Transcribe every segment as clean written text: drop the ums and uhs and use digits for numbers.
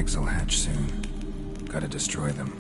attacks will hatch soon. Gotta destroy them.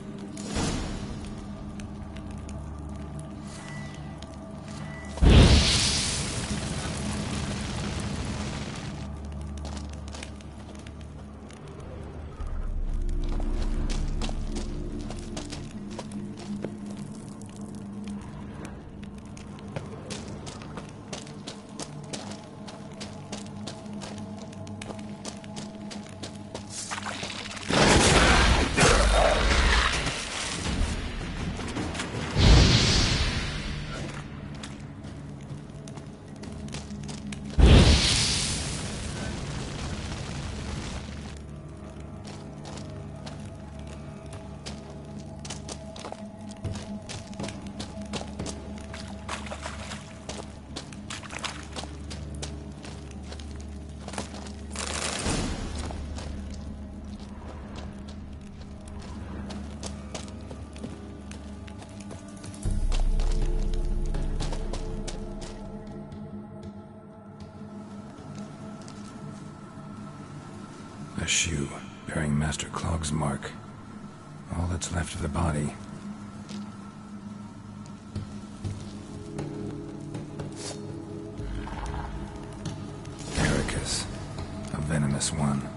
A shoe bearing Master Clog's mark. All that's left of the body. Ericus, a venomous one.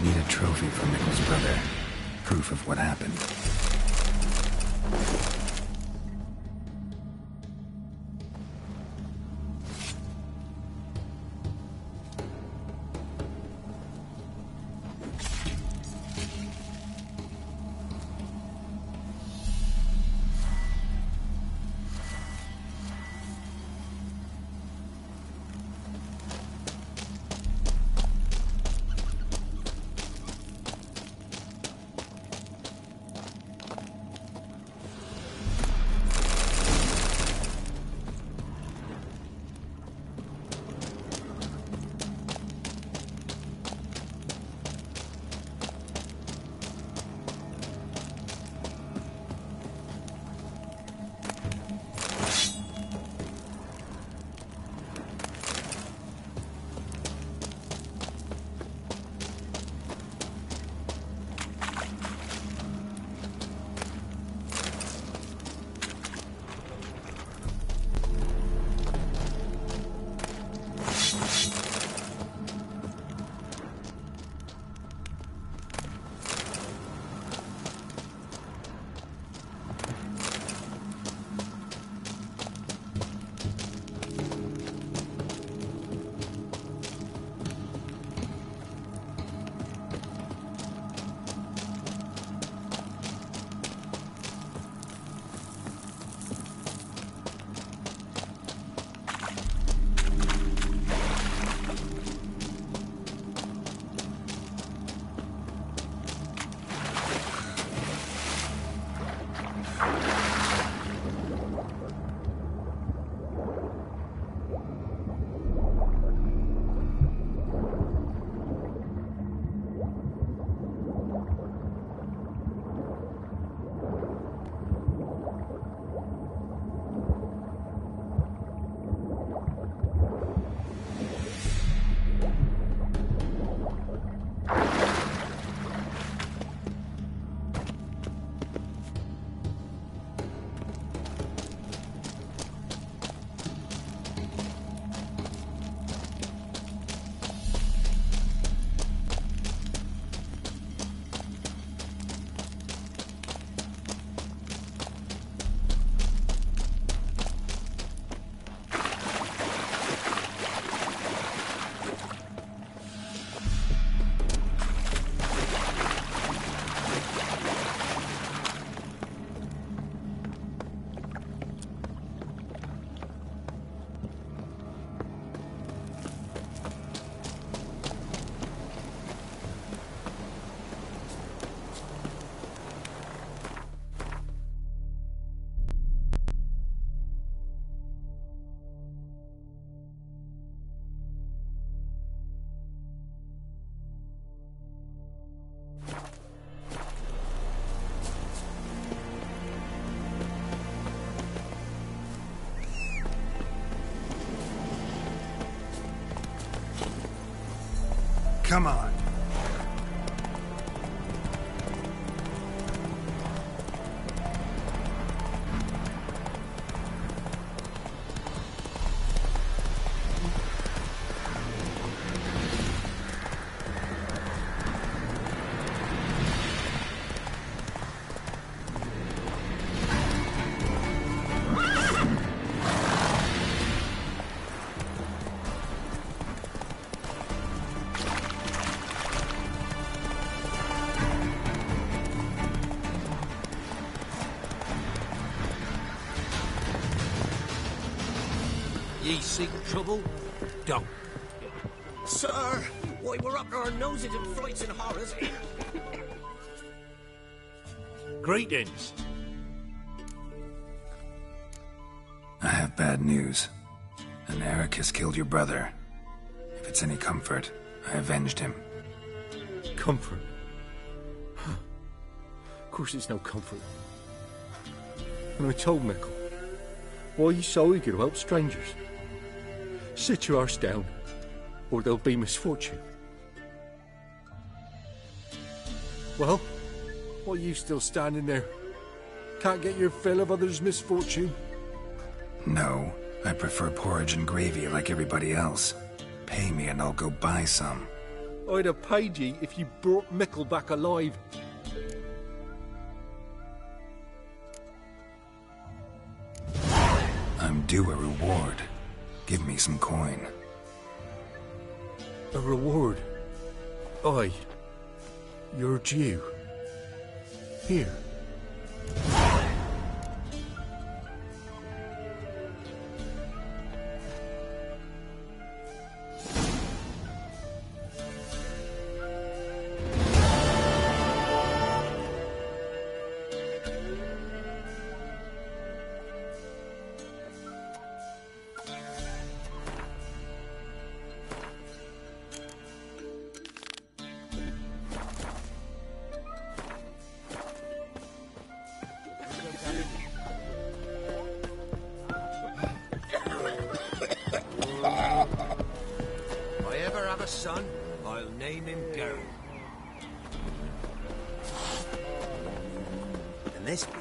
Need a trophy from Nichols' brother. Proof of what happened. Come on. Ye seek trouble? Don't. Sir, why, we're up to our noses in frights and horrors. Greetings. I have bad news. An Eric has killed your brother. If it's any comfort, I avenged him. Comfort? Of course it's no comfort. And I told Mickle, why are you so eager to help strangers? Sit your arse down, or there'll be misfortune. Well, why are you still standing there? Can't get your fill of others' misfortune? No, I prefer porridge and gravy like everybody else. Pay me and I'll go buy some. I'd have paid ye if you brought Mickle back alive. I'm due a reward. Give me some coin. A reward? Aye. You're due. Here. If I ever have a son, I'll name him Gary. And this be...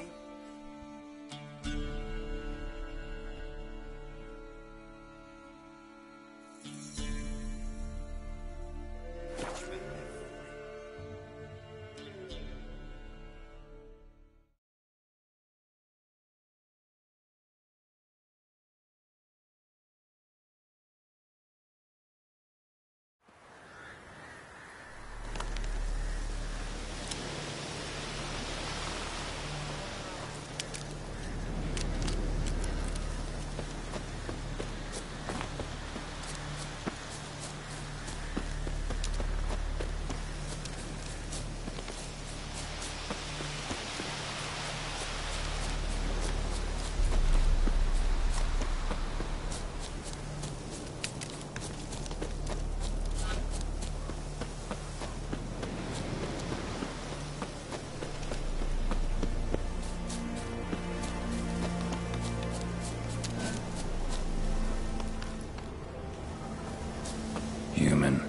Human.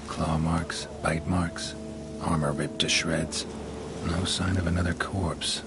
Claw marks, bite marks, armor ripped to shreds. No sign of another corpse.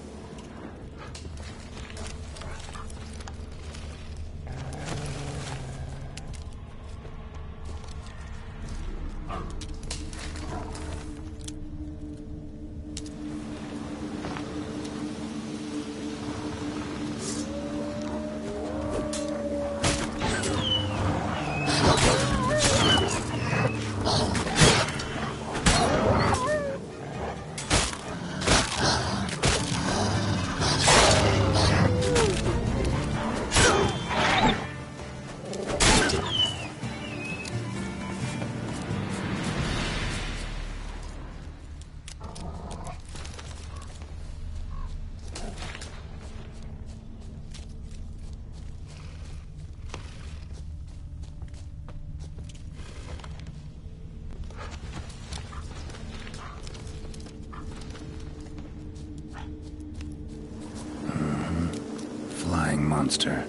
Monster.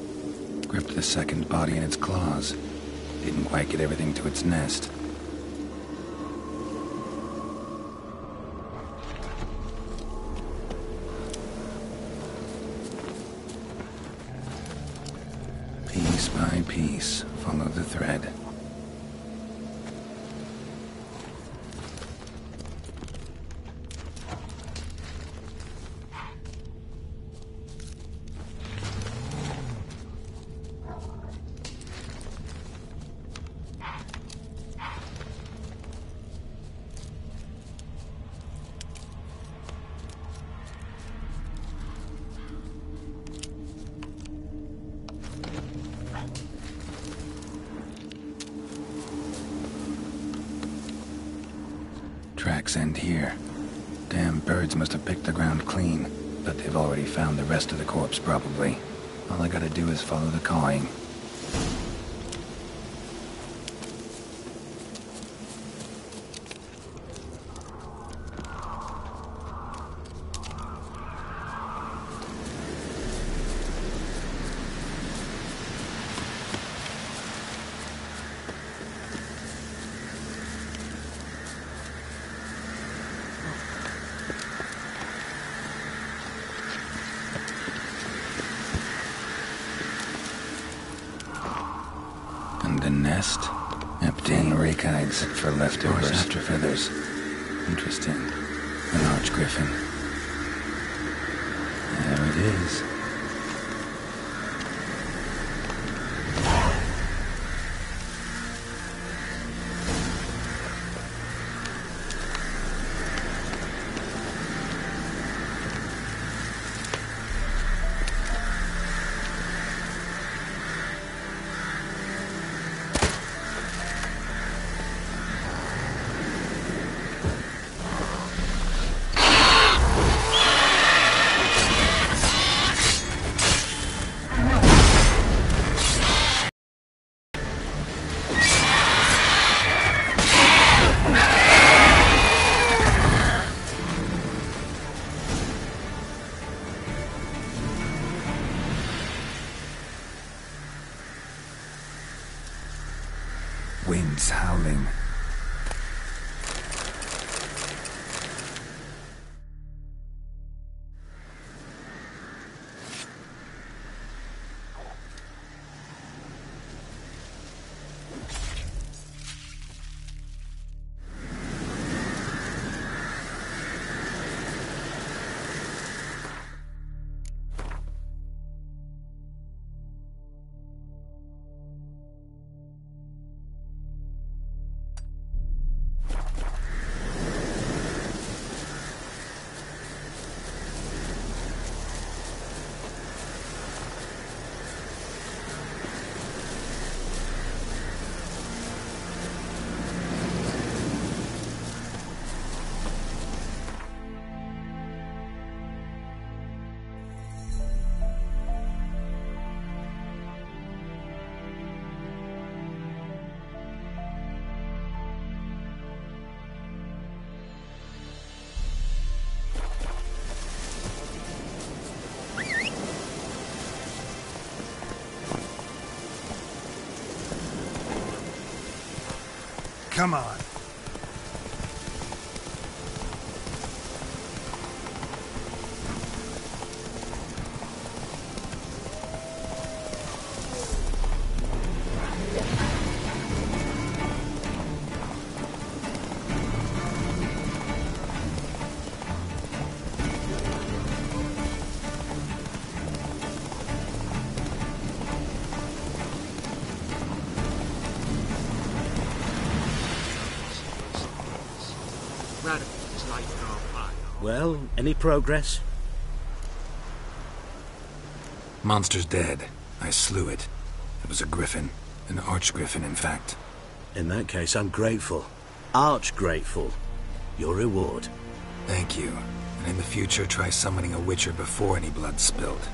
Gripped the second body in its claws. Didn't quite get everything to its nest. Piece by piece, follow the thread. Tracks end here. Damn birds must have picked the ground clean, but they've already found the rest of the corpse, probably. All I gotta do is follow the cawing. And the nest? Empty. And rake eggs for leftovers after feathers. Interesting. An arch griffin. There it is. Winds howling. Come on. Well, any progress? Monster's dead. I slew it. It was a griffin. An arch-griffin, in fact. In that case, I'm grateful. Arch-grateful. Your reward. Thank you. And in the future, try summoning a witcher before any blood's spilled.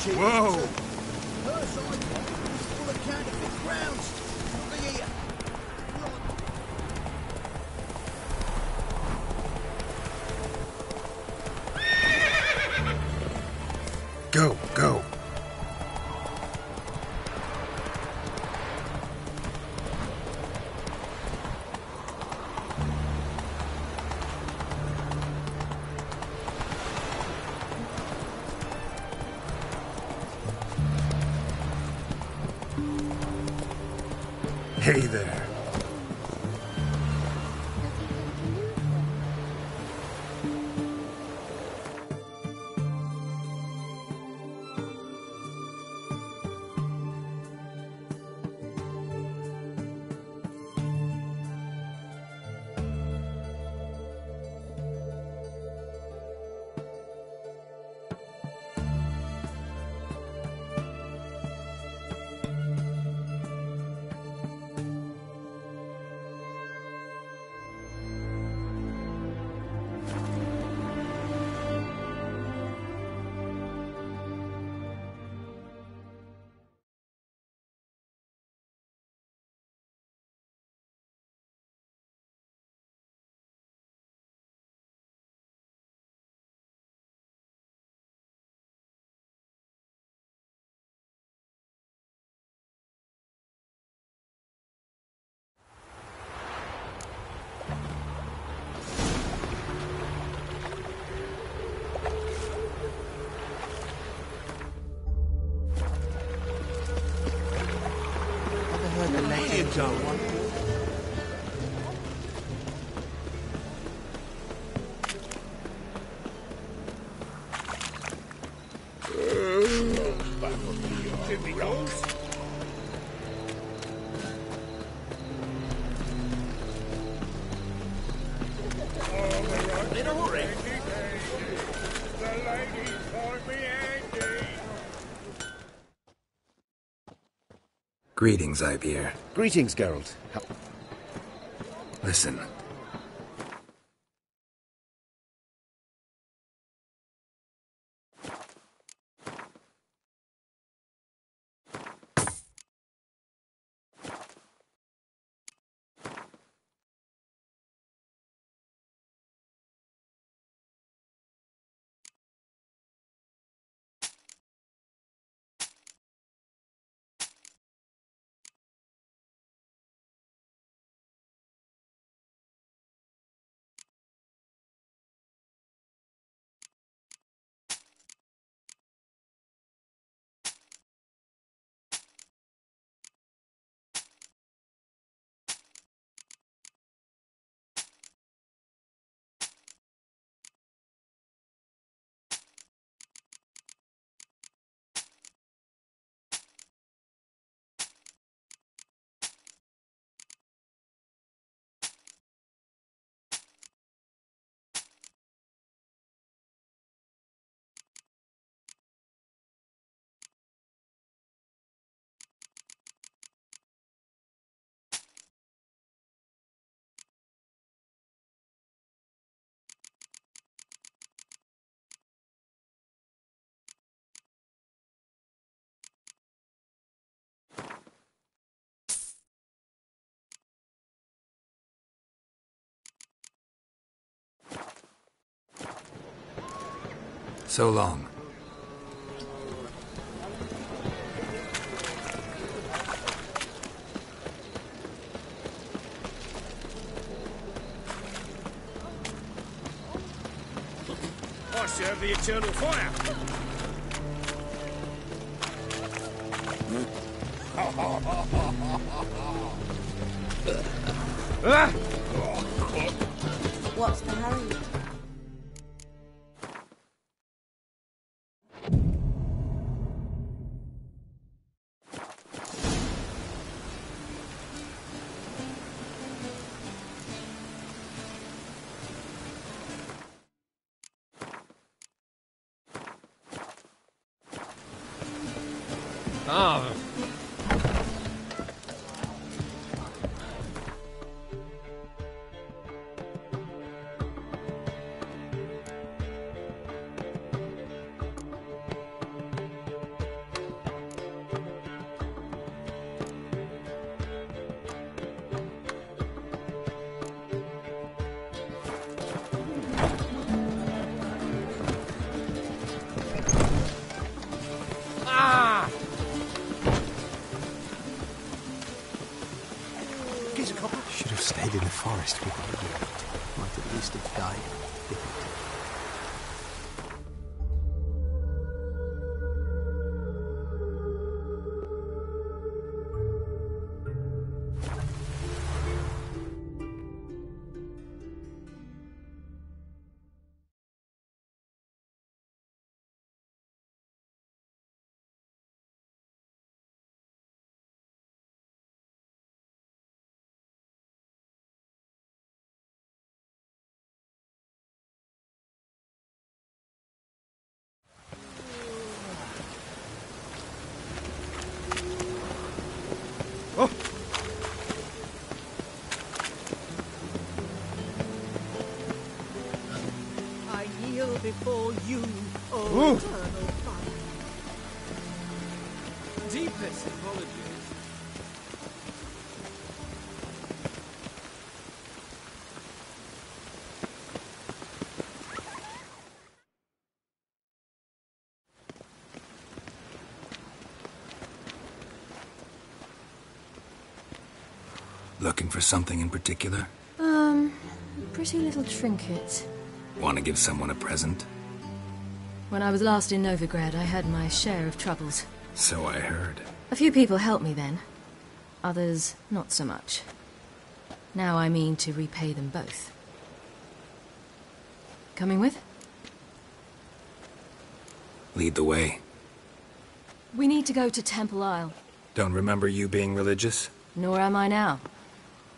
Whoa! Her side is full of counterfeit crowns. Look here. Go, go. Hey there. Greetings, Ibeer. Greetings, Geralt. Listen. So long. I serve the eternal fire. What's the hurry? Ah. stayed in the forest without you, might at least have died dignity. I kneel before you, O eternal fire. Deepest apologies. Looking for something in particular? Pretty little trinket. Want to give someone a present? When I was last in Novigrad, I had my share of troubles. So I heard. A few people helped me then. Others, not so much. Now I mean to repay them both. Coming with? Lead the way. We need to go to Temple Isle. Don't remember you being religious? Nor am I now.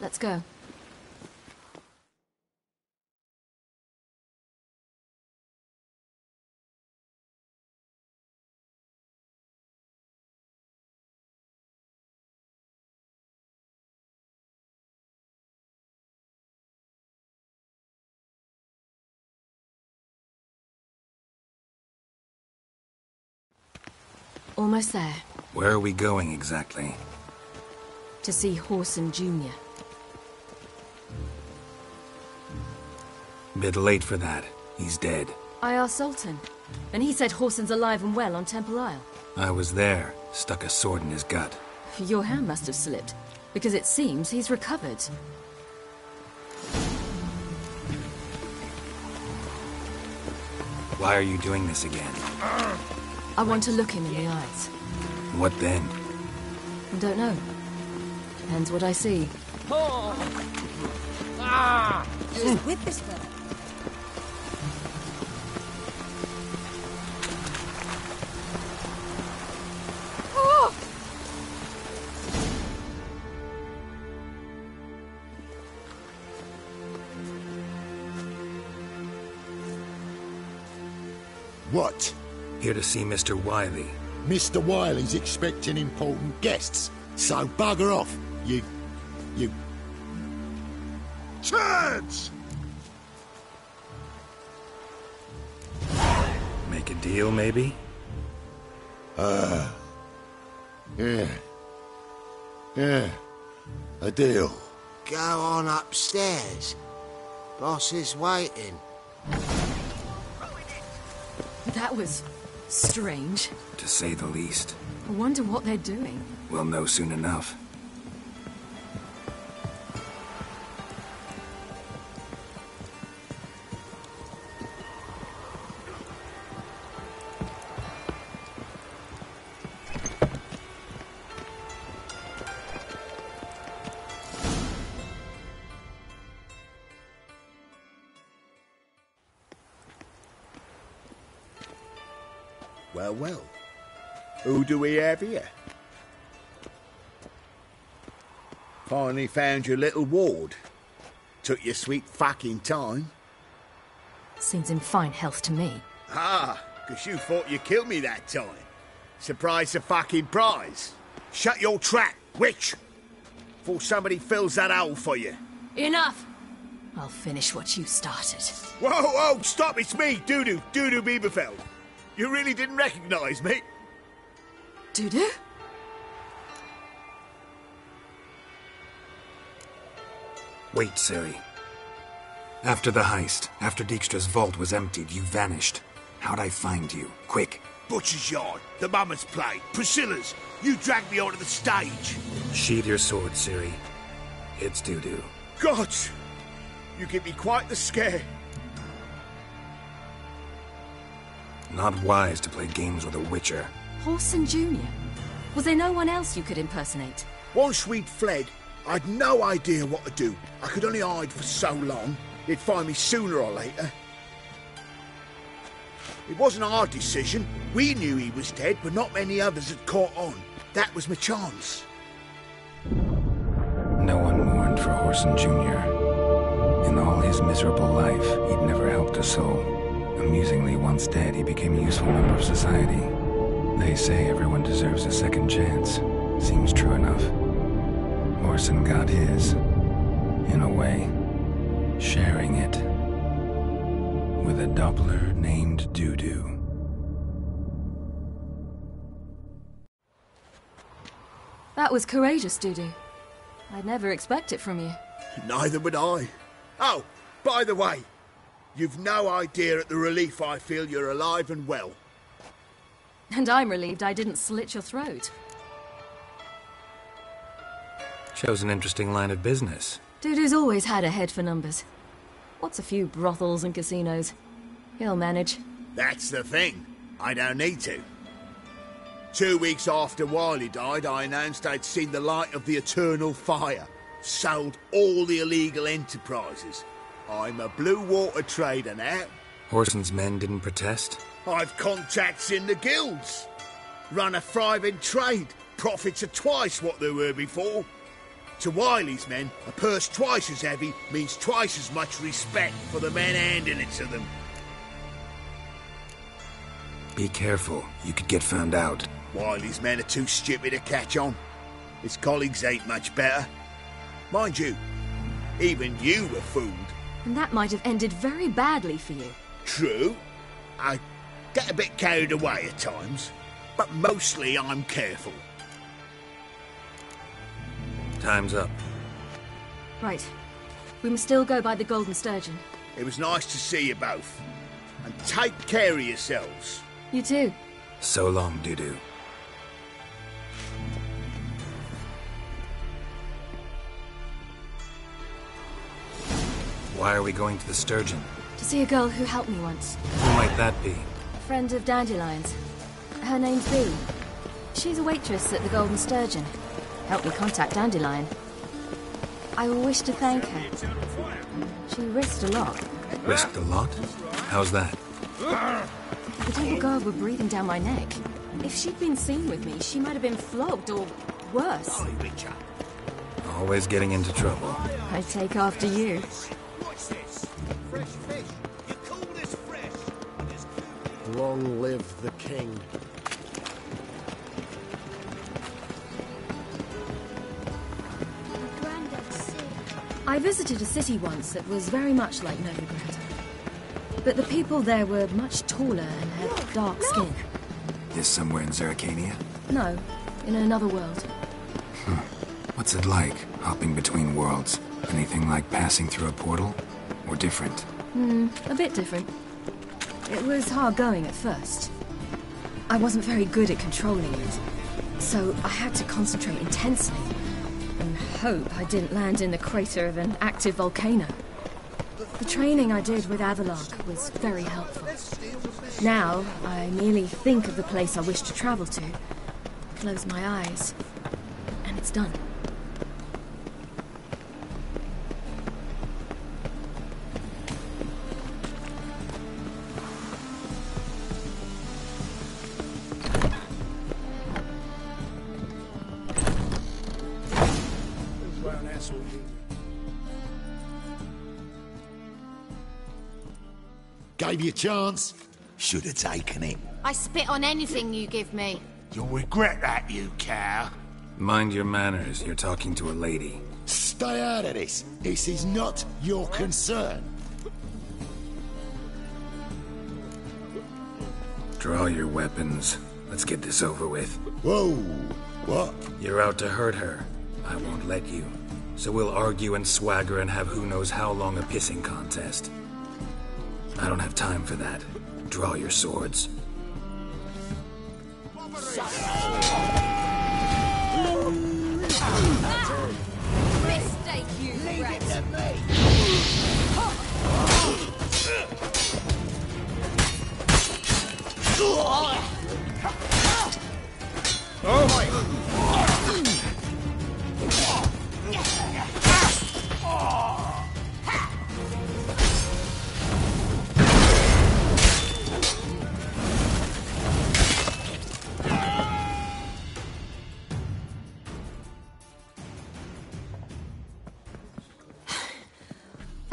Let's go. Almost there. Where are we going exactly? To see Horson Jr. Bit late for that. He's dead. I asked Sultan, and he said Horson's alive and well on Temple Isle. I was there. Stuck a sword in his gut. Your hand must have slipped, because it seems he's recovered. Why are you doing this again? I want to look him in the eyes. What then? I don't know. Depends what I see. Just with this fella. What? Here to see Mr. Wiley. Mr. Wiley's expecting important guests, so bugger off, you... turds! Make a deal, maybe? Yeah, a deal. Go on upstairs. Boss is waiting. That was strange. To say the least. I wonder what they're doing. We'll know soon enough. Well. Who do we have here? Finally found your little ward. Took your sweet fucking time. Seems in fine health to me. Ah, 'cause you thought you killed me that time. Surprise the fucking prize. Shut your trap, witch! Before somebody fills that hole for you. Enough! I'll finish what you started. Whoa, stop, it's me, Dudu Bieberfeld. You really didn't recognize me? Dudu? Wait, Ciri. After the heist, after Dijkstra's vault was emptied, you vanished. How'd I find you? Quick. Butcher's Yard, the Mama's Play, Priscilla's. You dragged me onto the stage. Sheathe your sword, Ciri. It's Dudu. God! You give me quite the scare. Not wise to play games with a witcher. Whoreson Jr.? Was there no one else you could impersonate? Once we'd fled, I'd no idea what to do. I could only hide for so long. He'd find me sooner or later. It wasn't our decision. We knew he was dead, but not many others had caught on. That was my chance. No one mourned for Whoreson Jr. In all his miserable life, he'd never helped a soul. Amusingly, once dead, he became a useful member of society. They say everyone deserves a second chance. Seems true enough. Whoreson got his, in a way, sharing it with a Doppler named Dudu. That was courageous, Dudu. I'd never expect it from you. Neither would I. Oh, by the way, you've no idea at the relief I feel you're alive and well. And I'm relieved I didn't slit your throat. Shows an interesting line of business. Dudu's always had a head for numbers. What's a few brothels and casinos? He'll manage. That's the thing. I don't need to. 2 weeks after Wiley died, I announced I'd seen the light of the eternal fire. Sold all the illegal enterprises. I'm a blue water trader now. Whoreson's men didn't protest? I've contacts in the guilds. Run a thriving trade. Profits are twice what they were before. To Wiley's men, a purse twice as heavy means twice as much respect for the men handing it to them. Be careful. You could get found out. Wiley's men are too stupid to catch on. His colleagues ain't much better. Mind you, even you were fooled. And that might have ended very badly for you. True. I get a bit carried away at times, but mostly I'm careful. Time's up. Right. We must still go by the Golden Sturgeon. It was nice to see you both. And take care of yourselves. You too. So long, Dudu. Why are we going to the Sturgeon? To see a girl who helped me once. Who might that be? A friend of Dandelion's. Her name's Bee. She's a waitress at the Golden Sturgeon. Helped me contact Dandelion. I wish to thank her. She risked a lot. Risked a lot? How's that? The devil guard were breathing down my neck. If she'd been seen with me, she might have been flogged or worse. Always getting into trouble. I take after you. What's this? Fresh fish. You call this fresh? Long live the king. I visited a city once that was very much like Novigrad. But the people there were much taller and had dark skin. This somewhere in Zerrikania? No, in another world. What's it like, hopping between worlds? Anything like passing through a portal? Or different? A bit different. It was hard going at first. I wasn't very good at controlling it, so I had to concentrate intensely and hope I didn't land in the crater of an active volcano. The training I did with Avalark was very helpful. Now, I merely think of the place I wish to travel to, close my eyes, and it's done. Gave you a chance. Should have taken it. I spit on anything you give me. You'll regret that, you cow. Mind your manners. You're talking to a lady. Stay out of this. This is not your concern. Draw your weapons. Let's get this over with. Whoa. What? You're out to hurt her. I won't let you. So we'll argue and swagger and have who knows how long a pissing contest. I don't have time for that. Draw your swords. Mistake, you rat.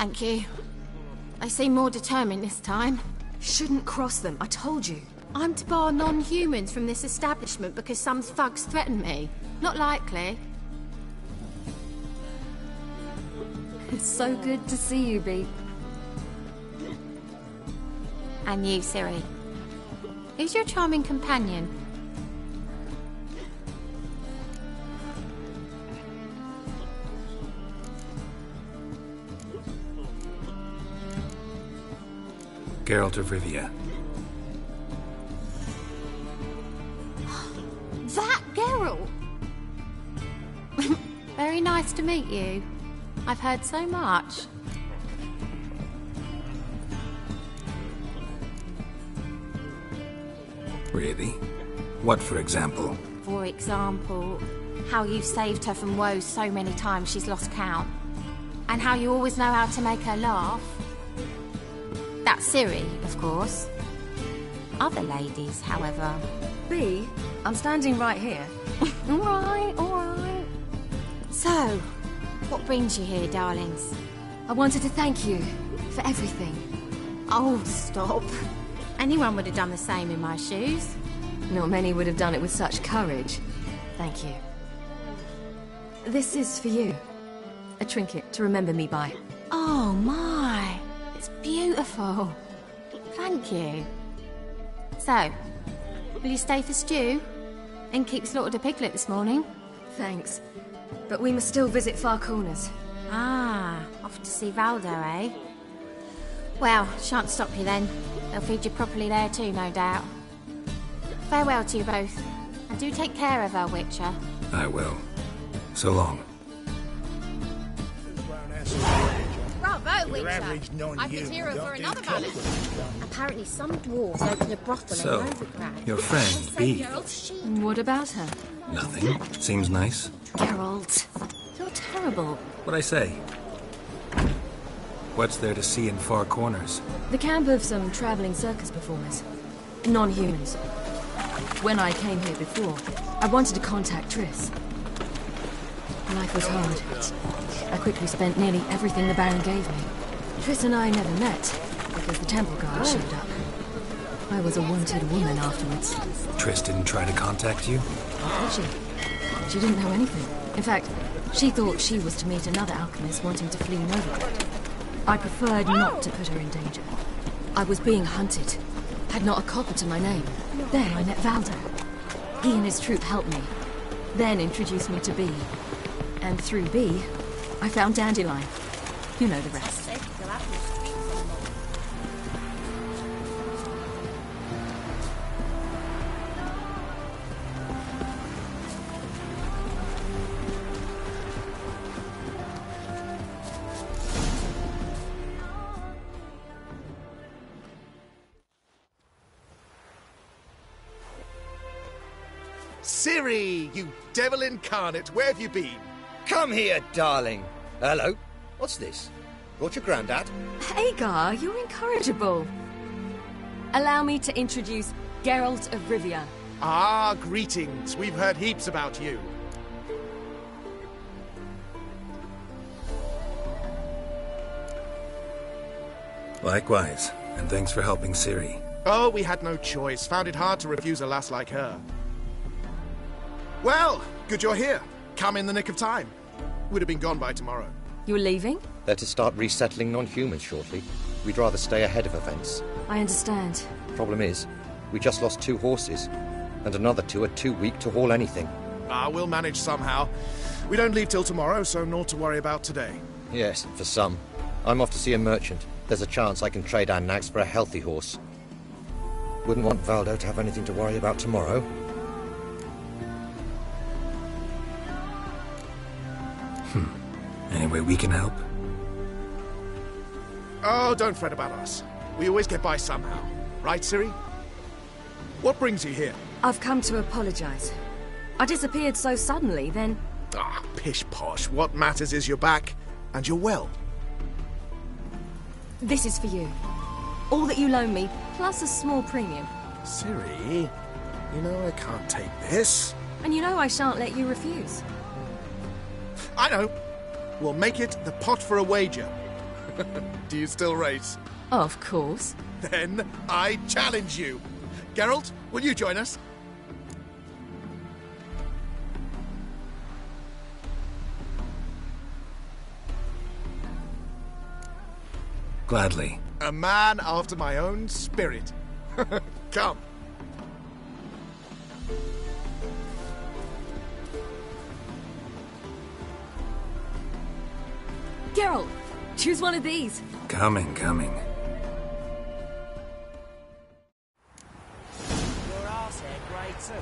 Thank you. They seem more determined this time. Shouldn't cross them, I told you. I'm to bar non-humans from this establishment because some thugs threaten me. Not likely. It's so good to see you, Bee. And you, Ciri. Who's your charming companion? Geralt of Rivia. That Geralt! Very nice to meet you. I've heard so much. Really? What, for example? For example, how you saved her from woes so many times she's lost count. And how you always know how to make her laugh. That's Ciri, of course. Other ladies, however... Bee, I'm standing right here. Alright, alright. So, what brings you here, darlings? I wanted to thank you for everything. Oh, stop. Anyone would have done the same in my shoes. Not many would have done it with such courage. Thank you. This is for you. A trinket to remember me by. Oh, my. It's beautiful. Thank you. So, will you stay for stew? And keep slaughtered a piglet this morning? Thanks. But we must still visit Far Corners. Ah, off to see Valdo, eh? Well, shan't stop you then. They'll feed you properly there too, no doubt. Farewell to you both. And do take care of her, Witcher. I will. So long. Bravo, Witcher! I've been here for another moment. Apparently some dwarves opened a brothel So, in Novigrad. your friend, Bee. What about her? Nothing. Seems nice. Geralt, you're terrible. What'd I say? What's there to see in Far Corners? The camp of some travelling circus performers. Non-humans. When I came here before, I wanted to contact Triss. Life was hard. I quickly spent nearly everything the Baron gave me. Triss and I never met, because the temple guard showed up. I was a wanted woman afterwards. Triss didn't try to contact you? How could she? She didn't know anything. In fact, she thought she was to meet another alchemist wanting to flee Novigrad. I preferred not to put her in danger. I was being hunted. Had not a copper to my name. Then I met Valdo. He and his troop helped me. Then introduced me to Bee. And through Bee, I found Dandelion. You know the rest. Ciri, you devil incarnate, where have you been? Come here, darling. Hello. What's this? Brought your granddad? Hagar, you're incorrigible. Allow me to introduce Geralt of Rivia. Ah, greetings. We've heard heaps about you. Likewise, and thanks for helping Ciri. Oh, we had no choice. Found it hard to refuse a lass like her. Well, good you're here. Come in the nick of time. Would have been gone by tomorrow. You're leaving? They're to start resettling non-humans shortly. We'd rather stay ahead of events. I understand. Problem is, we just lost 2 horses, and another 2 are too weak to haul anything. Ah, we'll manage somehow. We don't leave till tomorrow, so naught to worry about today. Yes, for some. I'm off to see a merchant. There's a chance I can trade our nags for a healthy horse. Wouldn't want Valdo to have anything to worry about tomorrow. Any way we can help? Oh, don't fret about us. We always get by somehow. Right, Ciri? What brings you here? I've come to apologize. I disappeared so suddenly, then... Ah, pish-posh. What matters is you're back, and you're well. This is for you. All that you loan me, plus a small premium. Ciri, you know I can't take this. And you know I shan't let you refuse. I know. We'll make it the pot for a wager. Do you still race? Of course. Then I challenge you. Geralt, will you join us? Gladly. A man after my own spirit. Come. Geralt, choose one of these. Coming. Your arse hair grey too.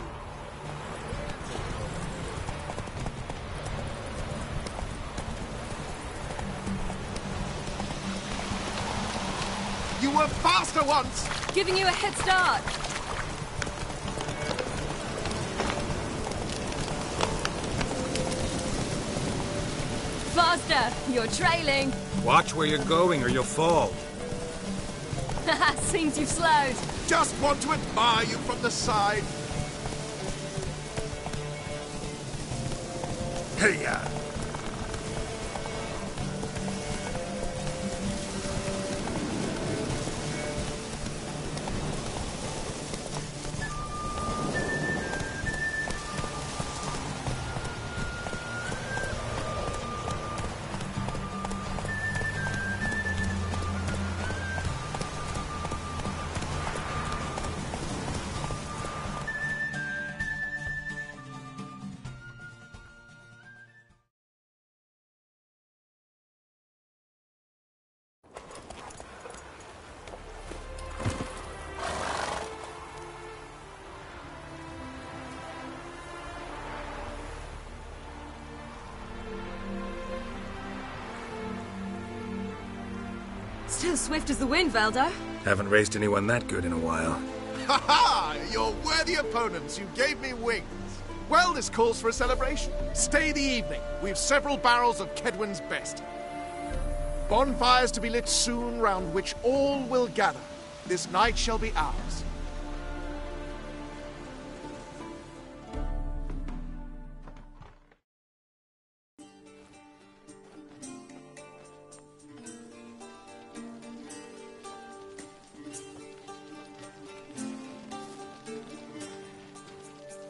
You were faster once! Giving you a head start. Faster! You're trailing. Watch where you're going or you'll fall. Seems you've slowed. Just want to admire you from the side. Hey-ya! Still swift as the wind, Valdo. Haven't raced anyone that good in a while. Ha ha! You're worthy opponents. You gave me wings. Well, this calls for a celebration. Stay the evening. We've several barrels of Kedwin's best. Bonfires to be lit soon, round which all will gather. This night shall be ours.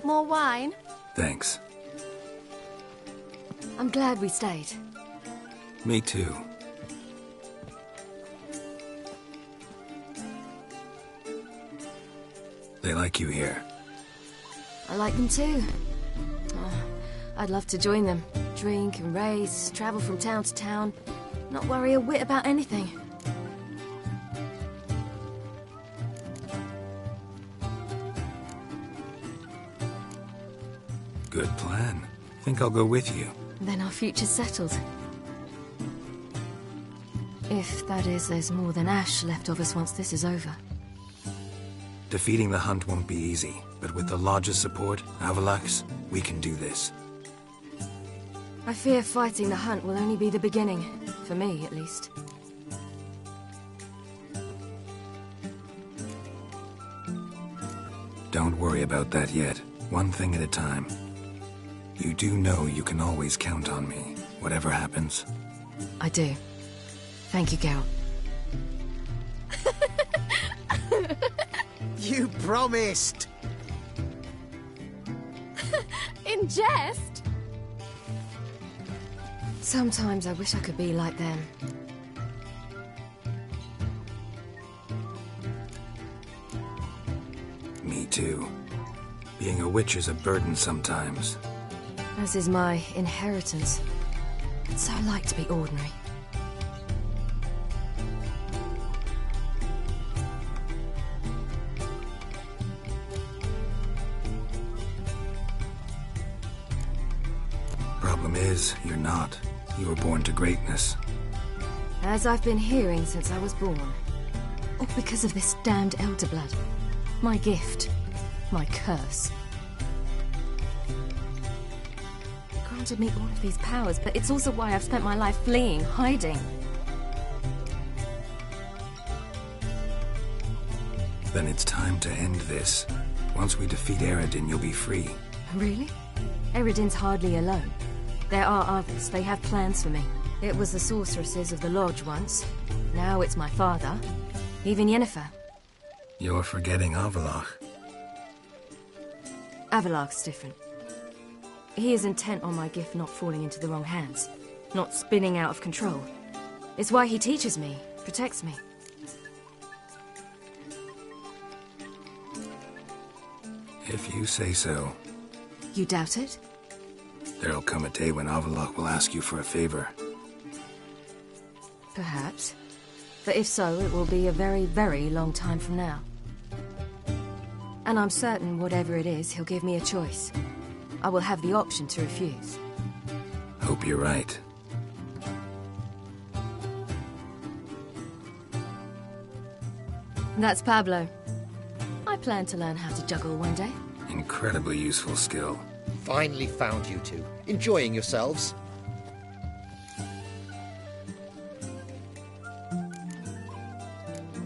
More wine? Thanks. I'm glad we stayed. Me too. They like you here. I like them too. Oh, I'd love to join them. Drink and race, travel from town to town. Not worry a whit about anything. Good plan. Think I'll go with you. Then our future's settled. If, that is, there's more than ash left of us once this is over. Defeating the hunt won't be easy, but with the Lodge's support, Avalax, we can do this. I fear fighting the hunt will only be the beginning. For me, at least. Don't worry about that yet. One thing at a time. You do know you can always count on me, whatever happens. I do. Thank you, Geralt. You promised! In jest? Sometimes I wish I could be like them. Me too. Being a witch is a burden sometimes. As is my inheritance. I'd so like to be ordinary. Problem is, you're not. You were born to greatness. As I've been hearing since I was born. All because of this damned elder blood. My gift. My curse. It granted me all of these powers, but it's also why I've spent my life fleeing, hiding. Then it's time to end this. Once we defeat Eredin, you'll be free. Really? Eredin's hardly alone. There are others. They have plans for me. It was the sorceresses of the lodge once. Now it's my father. Even Yennefer. You're forgetting Avallac'h. Avallac'h's different. He is intent on my gift not falling into the wrong hands. Not spinning out of control. It's why he teaches me, protects me. If you say so. You doubt it? There'll come a day when Avallac'h will ask you for a favor. Perhaps. But if so, it will be a very, very long time from now. And I'm certain whatever it is, he'll give me a choice. I will have the option to refuse. Hope you're right. That's Pablo. I plan to learn how to juggle one day. Incredibly useful skill. Finally found you two. Enjoying yourselves?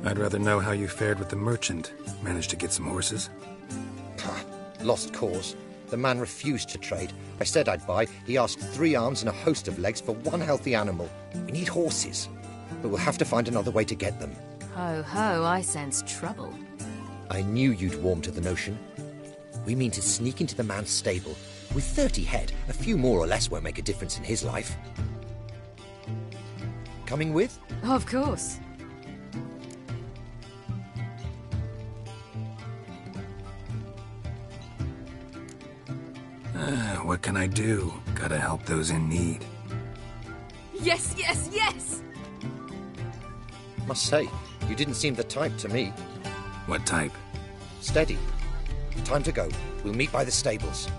I'd rather know how you fared with the merchant. Managed to get some horses? Lost cause. The man refused to trade. I said I'd buy. He asked 3 arms and a host of legs for 1 healthy animal. We need horses. But we'll have to find another way to get them. Ho ho, I sense trouble. I knew you'd warm to the notion. We mean to sneak into the man's stable. With 30 head, a few more or less won't make a difference in his life. Coming with? Of course. What can I do? Gotta help those in need. Yes, yes, yes! Must say, you didn't seem the type to me. What type? Steady. Time to go. We'll meet by the stables.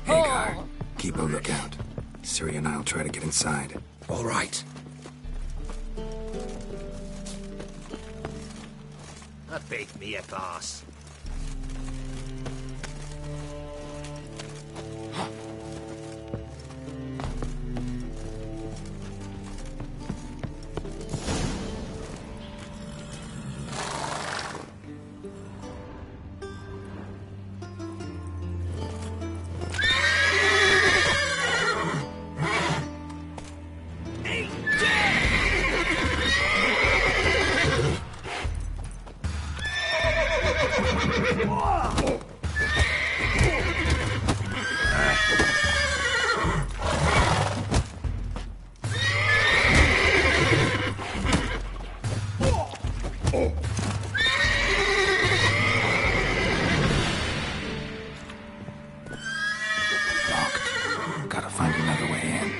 Hagar, keep a lookout. Ciri and I'll try to get inside. All right. A big me a glass. Locked. Gotta find another way in.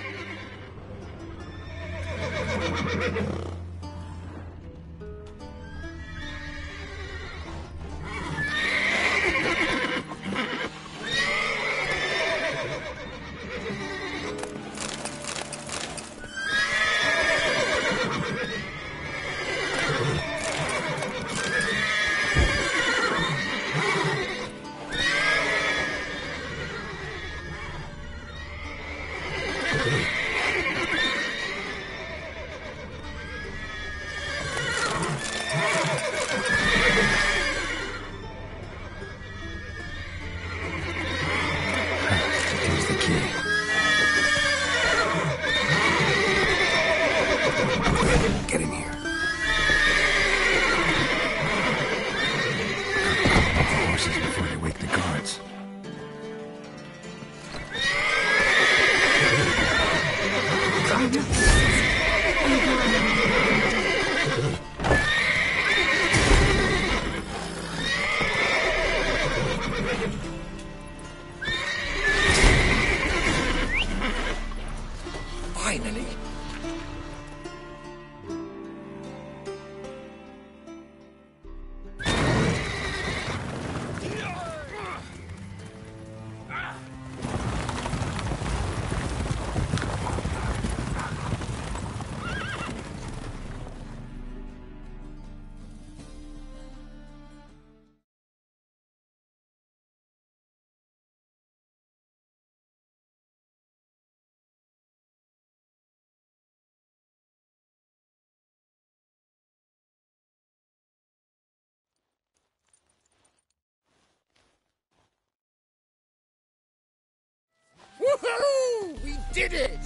did it!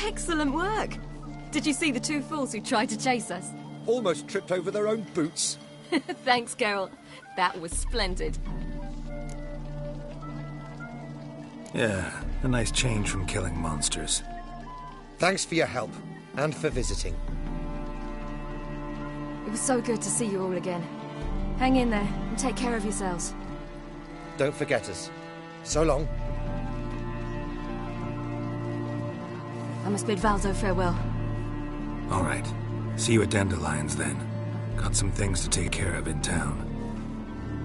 Excellent work! Did you see the two fools who tried to chase us? Almost tripped over their own boots. Thanks, Geralt. That was splendid. Yeah, a nice change from killing monsters. Thanks for your help, and for visiting. It was so good to see you all again. Hang in there, and take care of yourselves. Don't forget us. So long. I must bid Valdo farewell. All right. See you at Dandelion's then. Got some things to take care of in town.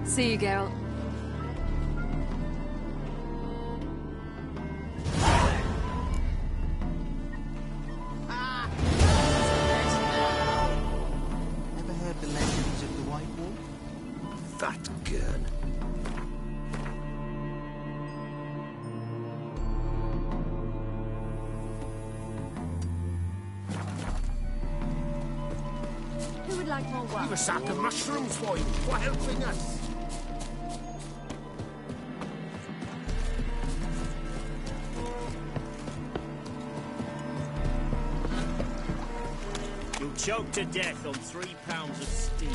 See you, Geralt. Ever heard the legends of the White Wolf? That gun. Who would like more work? We've a sack of mushrooms for you. For helping us. You'll choke to death on 3 pounds of steam.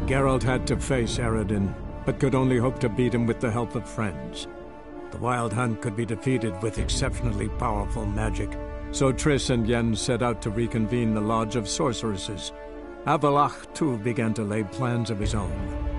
Geralt had to face Eredin, but could only hope to beat him with the help of friends. The Wild Hunt could be defeated with exceptionally powerful magic, so Triss and Yen set out to reconvene the Lodge of Sorceresses. Avalach, too, began to lay plans of his own.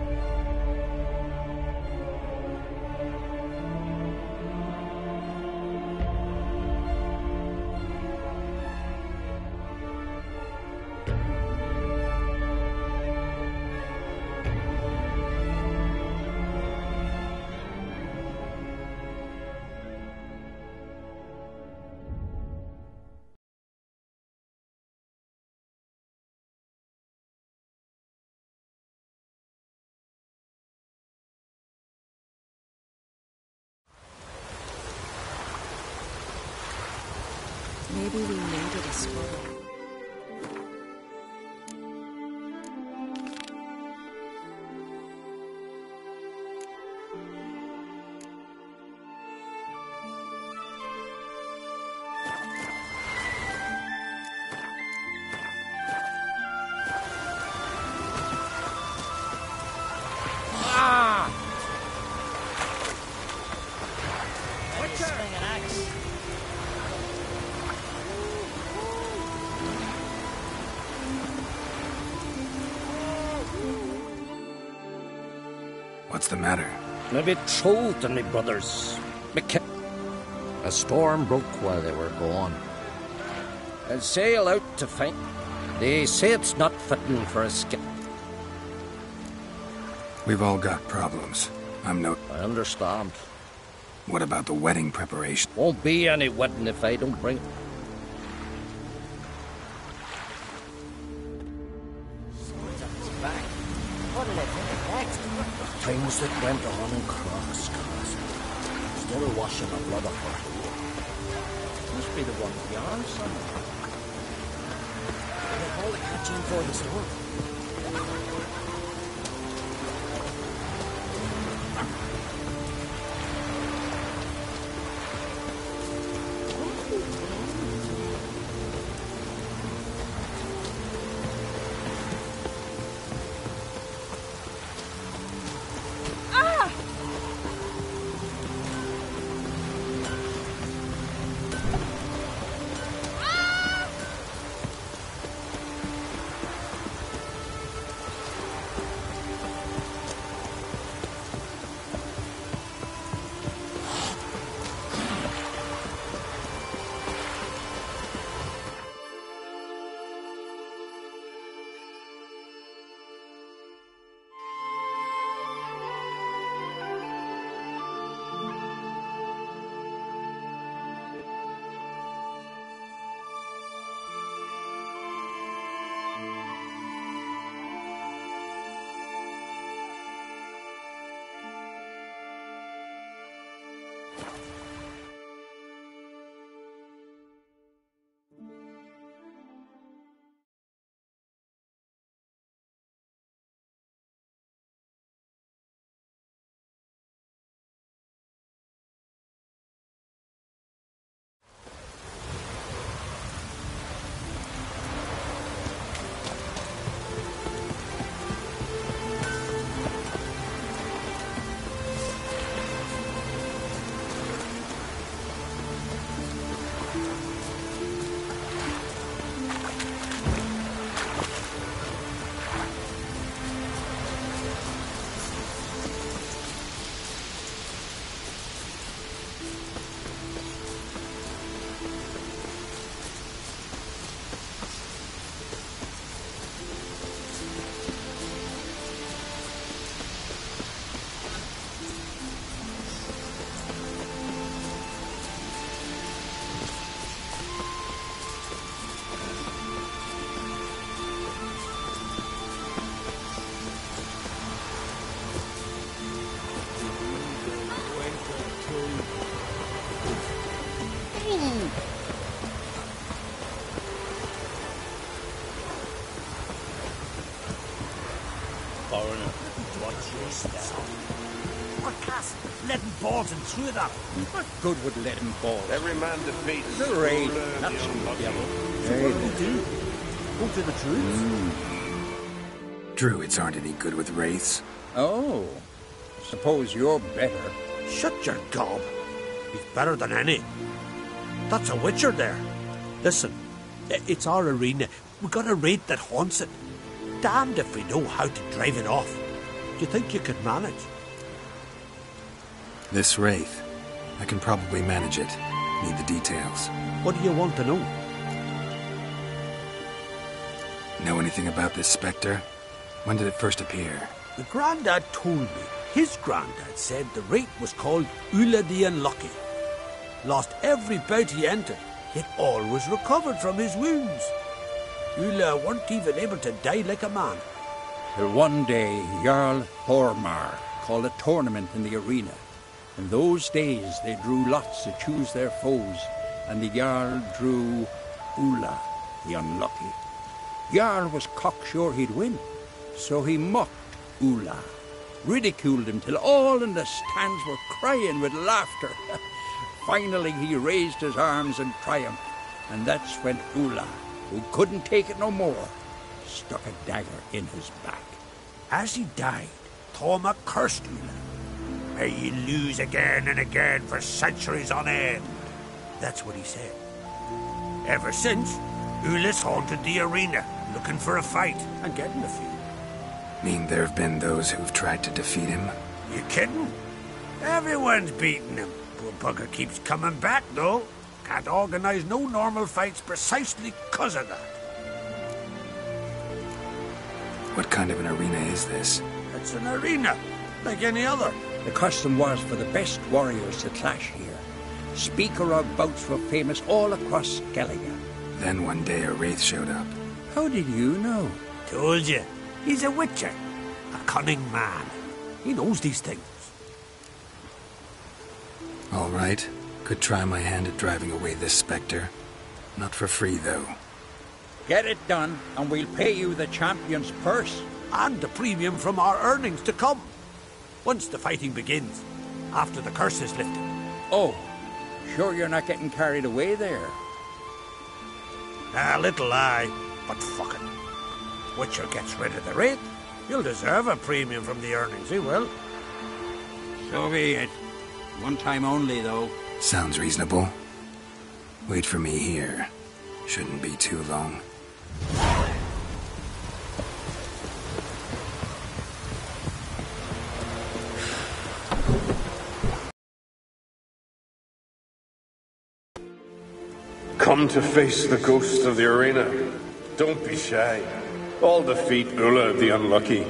Maybe we needed a swallow. What's the matter? I'm a bit trolled to me brothers. A storm broke while they were gone. They'll sail out to find... They say it's not fitting for a skip. We've all got problems. I'm no... I understand. What about the wedding preparation? Won't be any wedding if I don't bring... Things that went on in Croc's Castle. Still washing the blood of her. Must be the one beyond somewhere. They're all catching for the storm. foreigner. Watch your step. What cast? Letting balls and through that. What good would letting balls? Every man defeats the raid, not the devil. So what do we do? Go to the druids? Druids aren't any good with wraiths. Oh, suppose you're better. Shut your gob. He's better than any. That's a witcher there. Listen, it's our arena. We got a raid that haunts it. Damned if we know how to drive it off. Do you think you could manage? This wraith. I can probably manage it. Need the details. What do you want to know? Know anything about this spectre? When did it first appear? The Grandad told me his Grandad said the wraith was called Ula the Unlucky. Lost every bout he entered, yet always recovered from his wounds. Ula weren't even able to die like a man. Till one day, Jarl Thormar called a tournament in the arena. In those days, they drew lots to choose their foes, and the Jarl drew Ula the Unlucky. Jarl was cocksure he'd win, so he mocked Ula, ridiculed him till all in the stands were crying with laughter. Finally, he raised his arms in triumph, and that's when Ula, who couldn't take it no more, stuck a dagger in his back. As he died, Thorma cursed Ula. May ye lose again and again for centuries on end. That's what he said. Ever since, Ula's haunted the arena, looking for a fight and getting a few. Mean there have been those who've tried to defeat him? You kidding? Everyone's beating him. Poor bugger keeps coming back, though. Can't organize no normal fights precisely because of that. What kind of an arena is this? It's an arena, like any other. The custom was for the best warriors to clash here. Speaker-og bouts were famous all across Skellige. Then one day a wraith showed up. How did you know? Told you. He's a witcher. A cunning man. He knows these things. All right. Could try my hand at driving away this spectre. Not for free, though. Get it done, and we'll pay you the champion's purse. And the premium from our earnings to come. Once the fighting begins. After the curse is lifted. Oh, sure you're not getting carried away there? A little lie, but fuck it. Witcher gets rid of the wraith. He'll deserve a premium from the earnings, he will. So be it. One time only, though. Sounds reasonable. Wait for me here. Shouldn't be too long. Come to face the ghost of the arena. Don't be shy. I'll defeat Ula the Unlucky.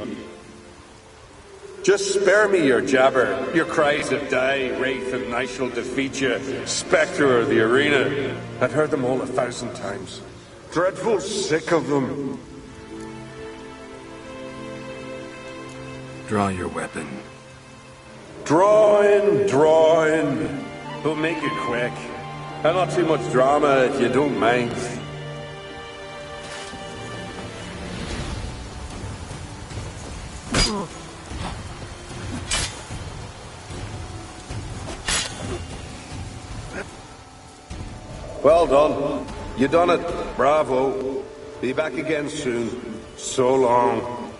Just spare me your jabber, your cries of die, wraith, and I shall defeat you, spectre of the arena. I've heard them all 1,000 times. Dreadful sick of them. Draw your weapon. Draw in. We'll make it quick. And not too much drama if you don't mind. Well done. You done it. Bravo. Be back again soon. So long.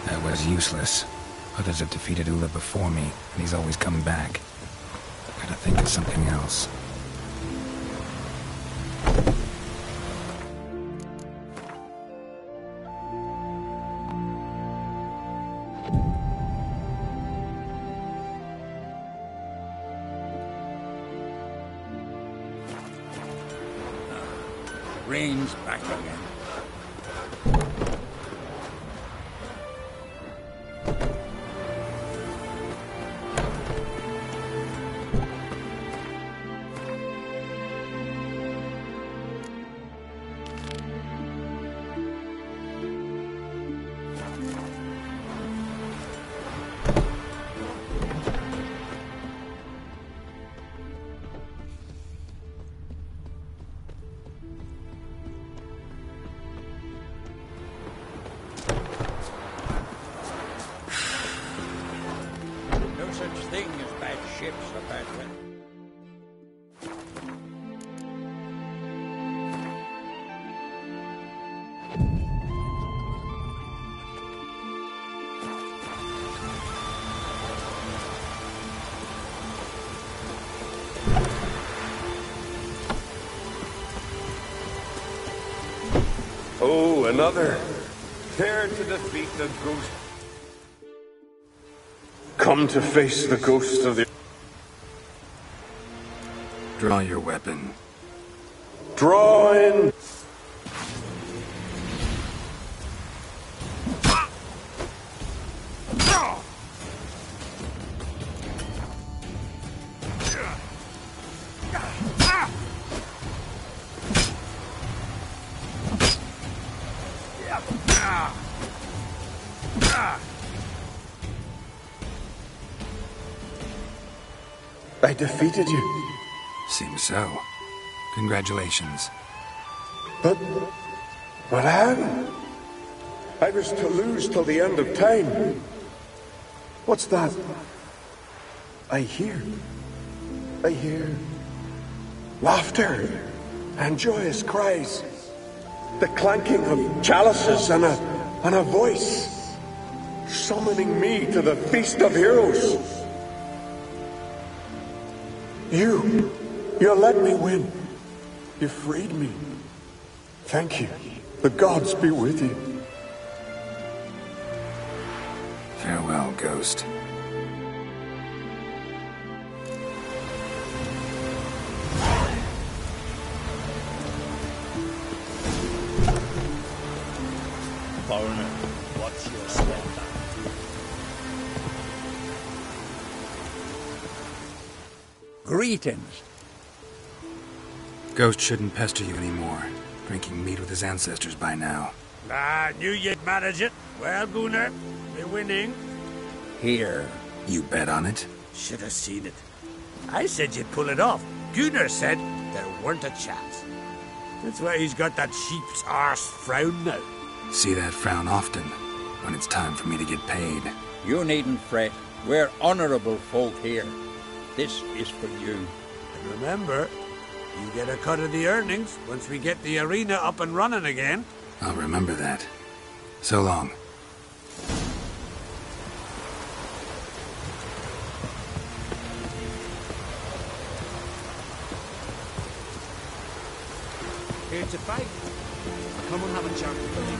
That was useless. Others have defeated Ula before me, and he's always come back. Gotta think of something else. Rain's back again. ships about it. Oh, another. Care to defeat the ghost. Come to face the ghost of the... Draw your weapon. Draw in. I defeated you. Seems so. Congratulations. But how? I was to lose till the end of time. What's that? I hear laughter and joyous cries. The clanking of chalices and a voice summoning me to the feast of heroes. You let me win. You freed me. Thank you. The gods be with you. Farewell, Ghost. Foreigner, what's your step? Greetings. Ghost shouldn't pester you anymore. Drinking meat with his ancestors by now. I knew you'd manage it. Well, Gunnar, we're winning. Here. You bet on it? Should have seen it. I said you'd pull it off. Gunnar said there weren't a chance. That's why he's got that sheep's arse frown now. See that frown often, when it's time for me to get paid. You needn't fret. We're honorable folk here. This is for you. And remember, you get a cut of the earnings once we get the arena up and running again. I'll remember that. So long. Here to fight. Come and have a chat with me.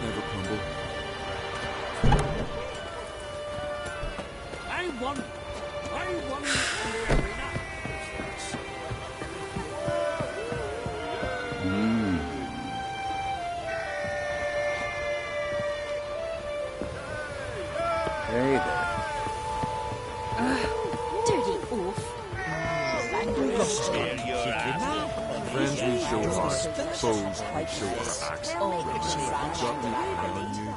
Never crumble. I won the arena. Hey there. Dirty oaf. Friends we show our foes we show our axe. Got me on you.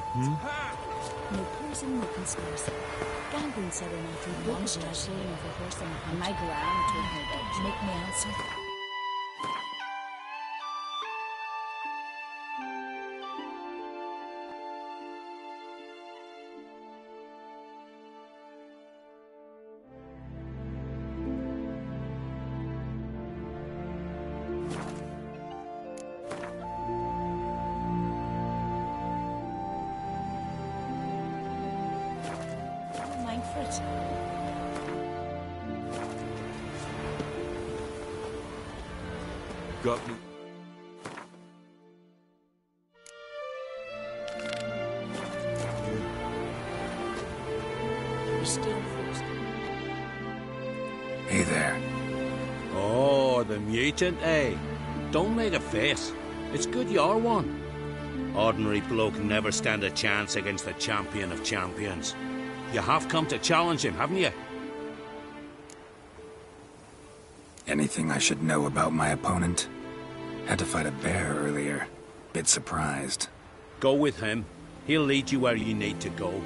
No poison, no conspiracy. Gambling said they're not even one special of a person. And my gran told me that. Make me answer. Got me. Hey there. Oh, the mutant, eh? Don't make a face. It's good you're one. Ordinary bloke can never stand a chance against the champion of champions. You have come to challenge him, haven't you? Anything I should know about my opponent? Had to fight a bear earlier. Bit surprised. Go with him. He'll lead you where you need to go.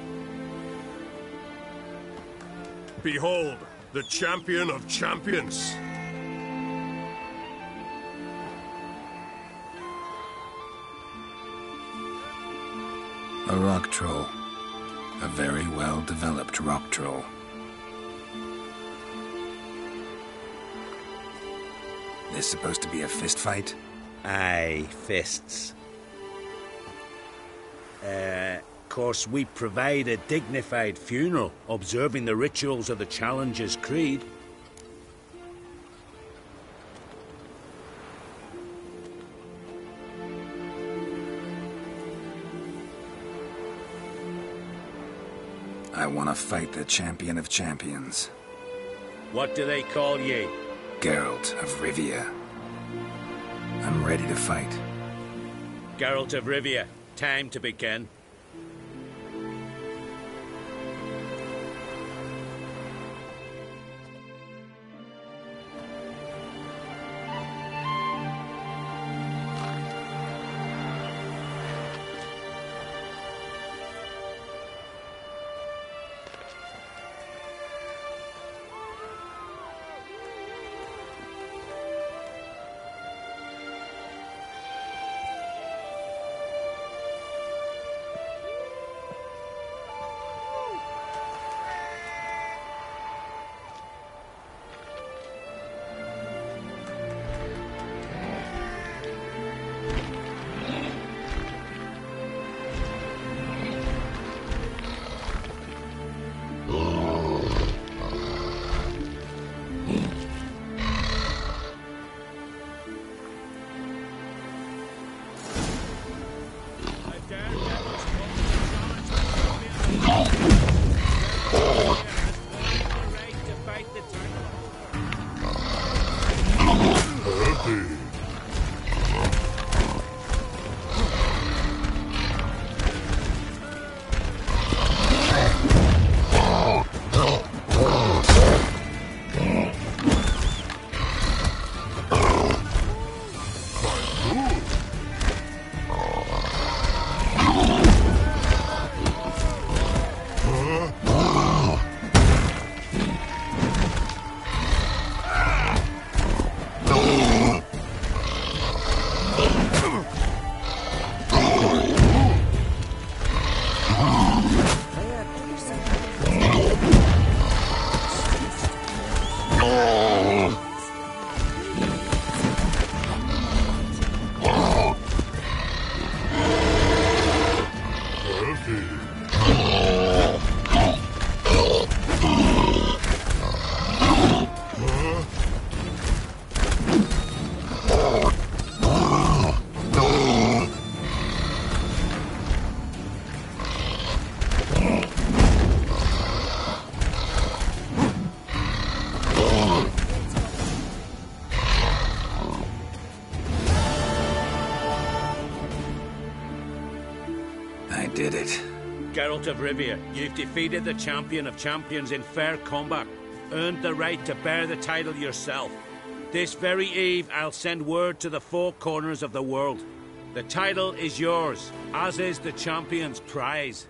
Behold, the champion of champions. A rock troll. A very well-developed rock troll. This supposed to be a fist fight? Aye, fists. Course, we provide a dignified funeral, observing the rituals of the Challenger's Creed. I want to fight the champion of champions. What do they call ye? Geralt of Rivia. I'm ready to fight. Geralt of Rivia, time to begin. Did it. Geralt of Rivia, you've defeated the champion of champions in fair combat. Earned the right to bear the title yourself. This very eve, I'll send word to the four corners of the world. The title is yours, as is the champion's prize.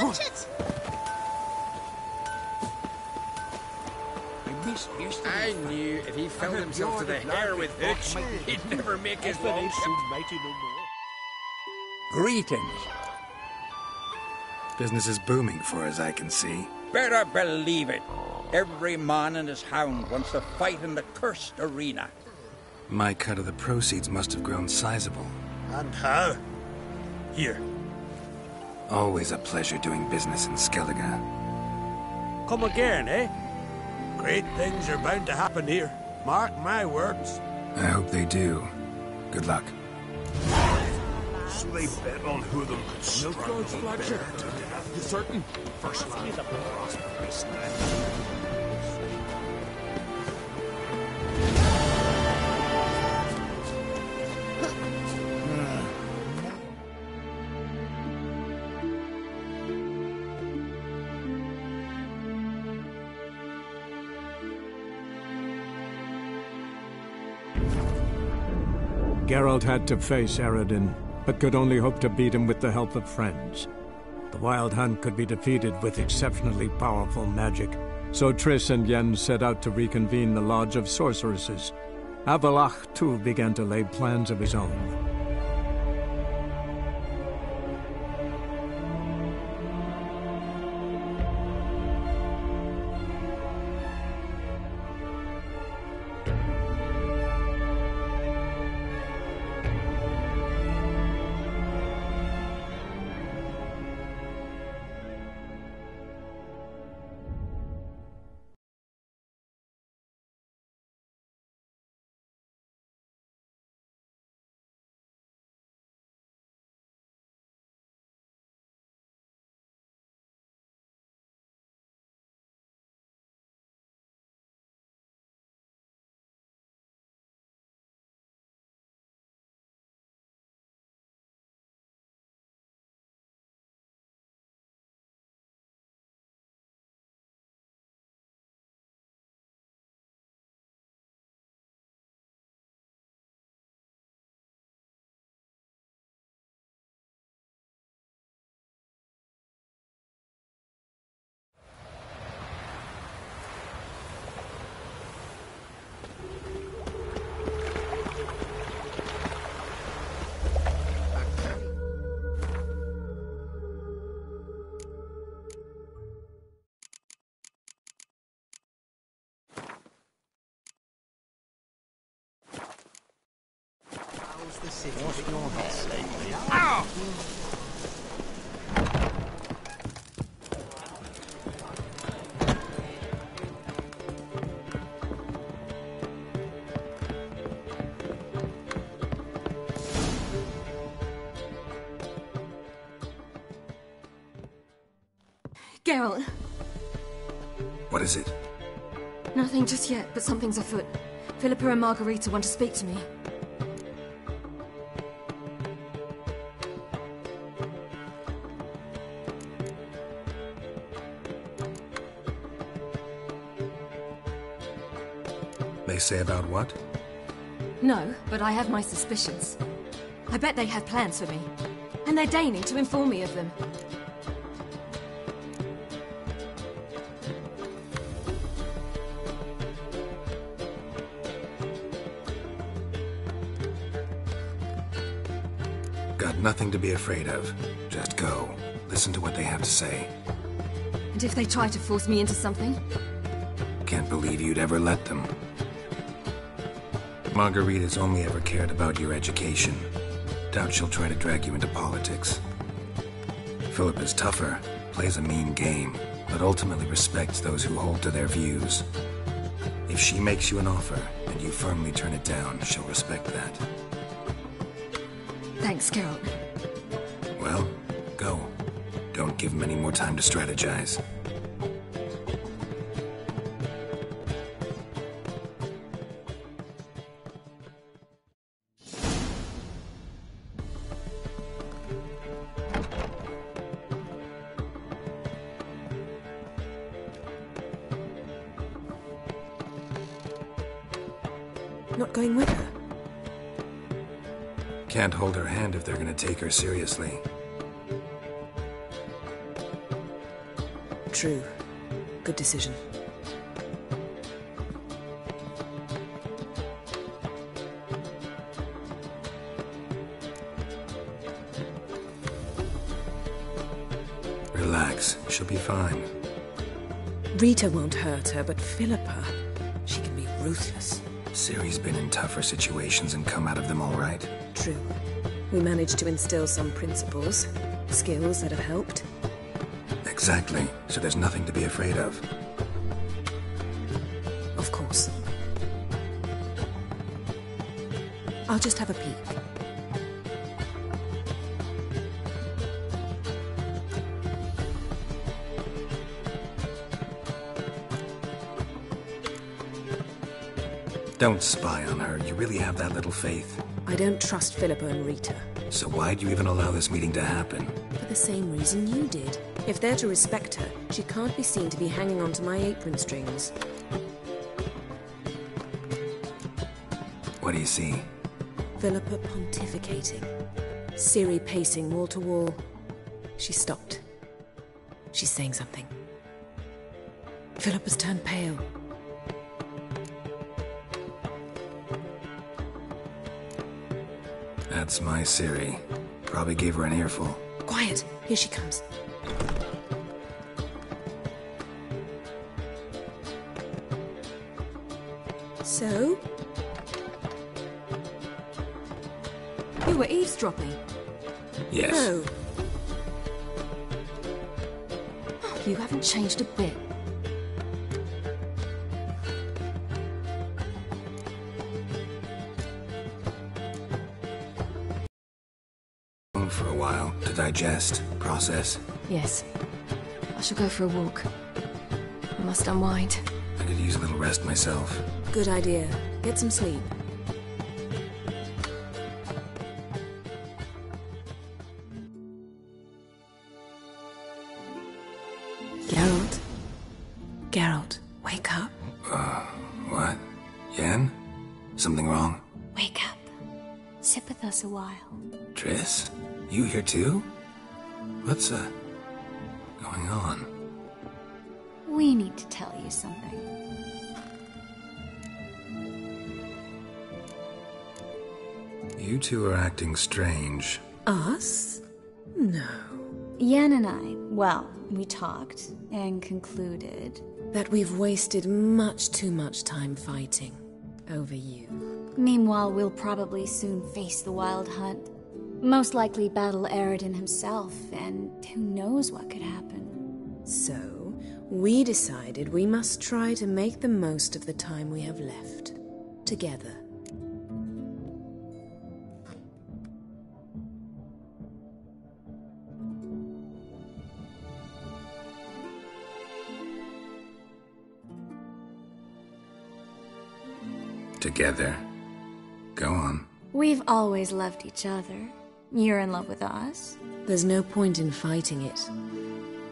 Watch it! I knew if he filled himself to the hair with hooch, he'd never make his long Greetings. Business is booming for as I can see. Better believe it. Every man and his hound wants to fight in the cursed arena. My cut of the proceeds must have grown sizable. And how? Here. Always a pleasure doing business in Skellige. Come again, eh? Great things are bound to happen here. Mark my words. I hope they do. Good luck. So they bet on who of them could strangle the bear to death. You certain? First lad. Geralt had to face Eredin, but could only hope to beat him with the help of friends. The Wild Hunt could be defeated with exceptionally powerful magic, so Triss and Yen set out to reconvene the Lodge of Sorceresses. Avalach, too, began to lay plans of his own. What's going on lately? Ow! Geralt. What is it? Nothing just yet, but something's afoot. Philippa and Margarita want to speak to me. They say about what? No, but I have my suspicions. I bet they have plans for me. And they're deigning to inform me of them. Got nothing to be afraid of. Just go. Listen to what they have to say. And if they try to force me into something? Can't believe you'd ever let them. Margarita's only ever cared about your education. Doubt she'll try to drag you into politics. Philippa's tougher, plays a mean game, but ultimately respects those who hold to their views. If she makes you an offer, and you firmly turn it down, she'll respect that. Thanks, Geralt. Well, go. Don't give him any more time to strategize. Not going with her? Can't hold her hand if they're gonna take her seriously. True. Good decision. Relax. She'll be fine. Rita won't hurt her, but Philippa, she can be ruthless. Ciri's been in tougher situations and come out of them all right. True. We managed to instill some principles, skills that have helped. Exactly. So there's nothing to be afraid of. Of course. I'll just have a peek. Don't spy on her. You really have that little faith. I don't trust Philippa and Rita. So why'd you even allow this meeting to happen? For the same reason you did. If they're to respect her, she can't be seen to be hanging onto my apron strings. What do you see? Philippa pontificating. Ciri pacing wall to wall. She stopped. She's saying something. Philippa's turned pale. That's my Ciri. Probably gave her an earful. Quiet! Here she comes. So? You were eavesdropping? Yes. No. Oh, you haven't changed a bit. For a while to digest, process. Yes. I shall go for a walk. I must unwind. I could use a little rest myself. Good idea. Get some sleep. Geralt? Geralt, wake up. What? Yen? Something wrong? Wake up. Sit with us a while. Triss? You here too? What's, going on? We need to tell you something. You two are acting strange. Us? No. Yen and I, well, we talked and concluded that we've wasted much too much time fighting over you. Meanwhile, we'll probably soon face the Wild Hunt. Most likely battle Aradin himself, and who knows what could happen. So, we decided we must try to make the most of the time we have left. Together. Together. Go on. We've always loved each other. You're in love with us. There's no point in fighting it.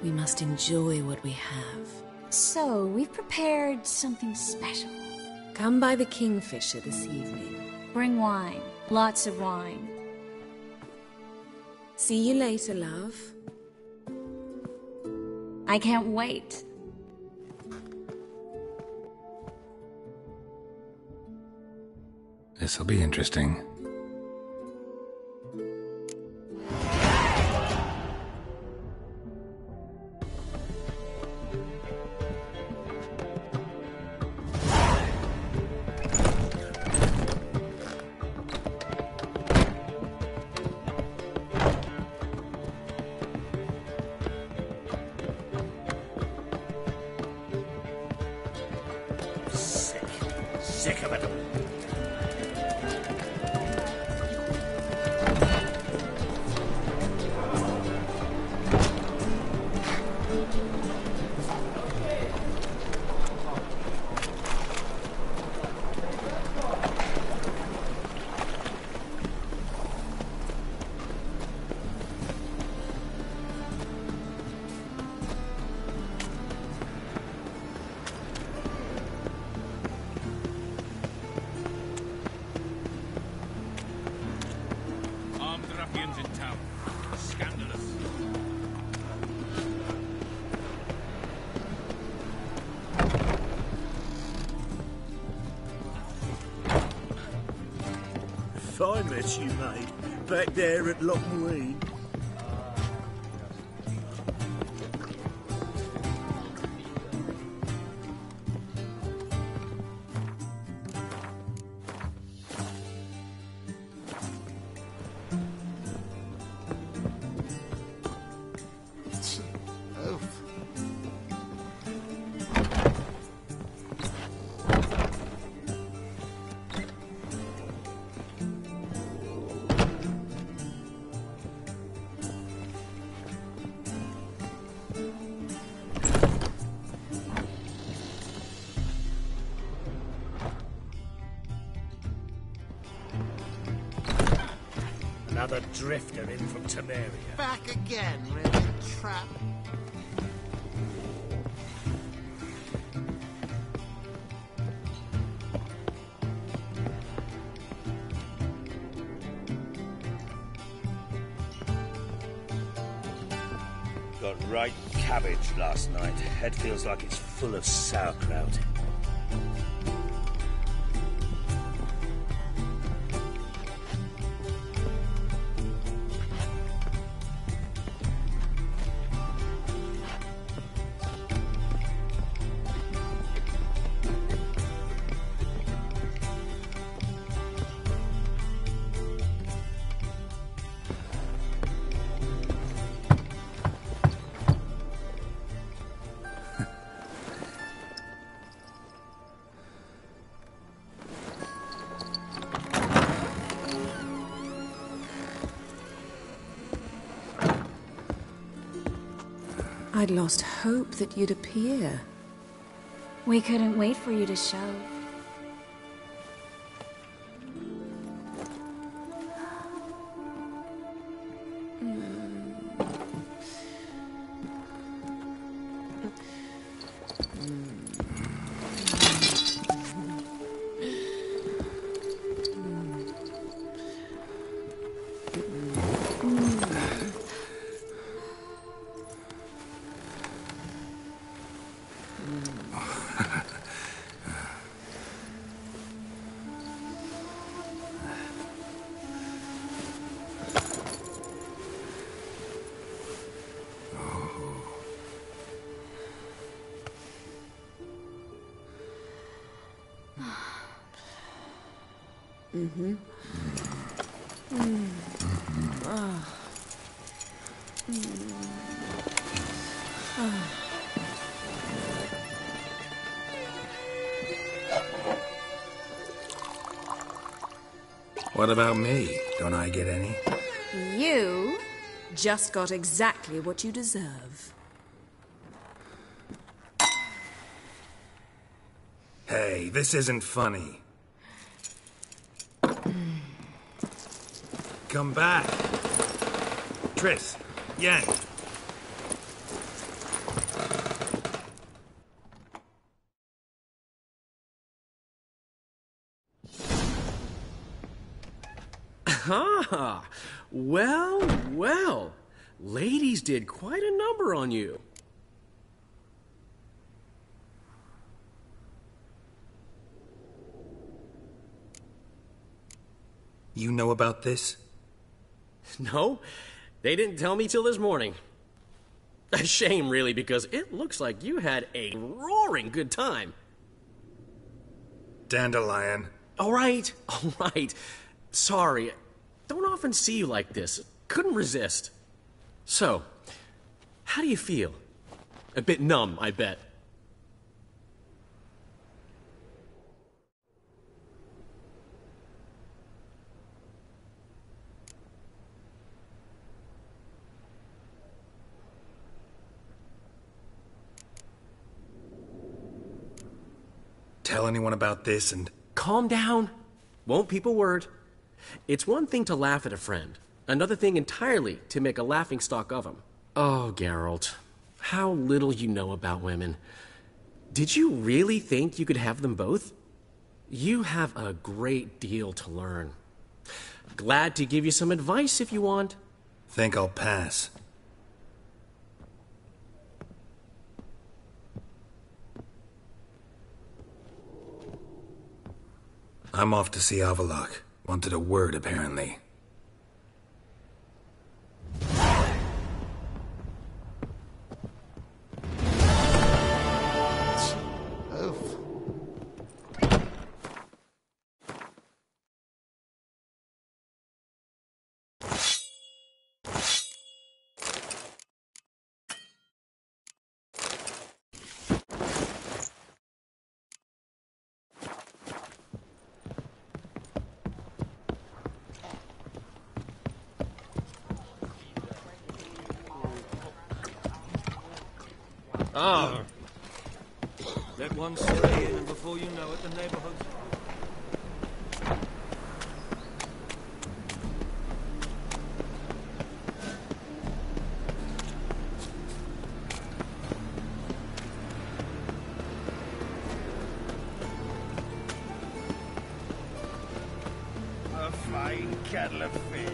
We must enjoy what we have. So, we've prepared something special. Come by the Kingfisher this evening. Bring wine. Lots of wine. See you later, love. I can't wait. This'll be interesting. Sick of it. mess you made back there at Lochmarine. Another drifter in from Temeria. Back again, Red Trap. Got right cabbage last night. Head feels like it's full of sauerkraut. I'd lost hope that you'd appear. We couldn't wait for you to show. Mm-hmm. What about me? Don't I get any? You just got exactly what you deserve. Hey, this isn't funny. Come back. Triss, Yen. Ah, well, well. Ladies did quite a number on you. You know about this? No, they didn't tell me till this morning. A shame, really, because it looks like you had a roaring good time. Dandelion. All right. Sorry. Don't often see you like this. Couldn't resist. So, how do you feel? A bit numb, I bet. Tell anyone about this and... Calm down. Won't people word. It's one thing to laugh at a friend. Another thing entirely to make a laughingstock of him. Oh, Geralt. How little you know about women. Did you really think you could have them both? You have a great deal to learn. Glad to give you some advice if you want. Think I'll pass. I'm off to see Avalok. Wanted a word, apparently. Ah. Let one stay in, and before you know it, the neighborhood... A fine kettle of fish.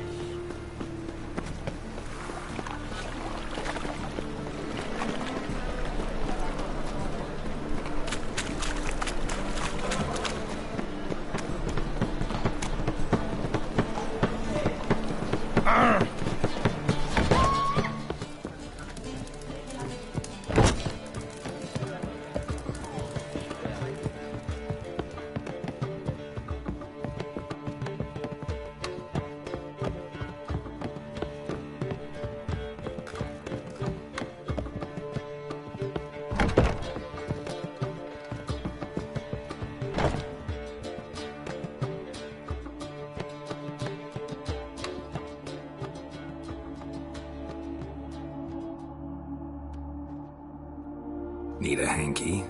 Need a hanky?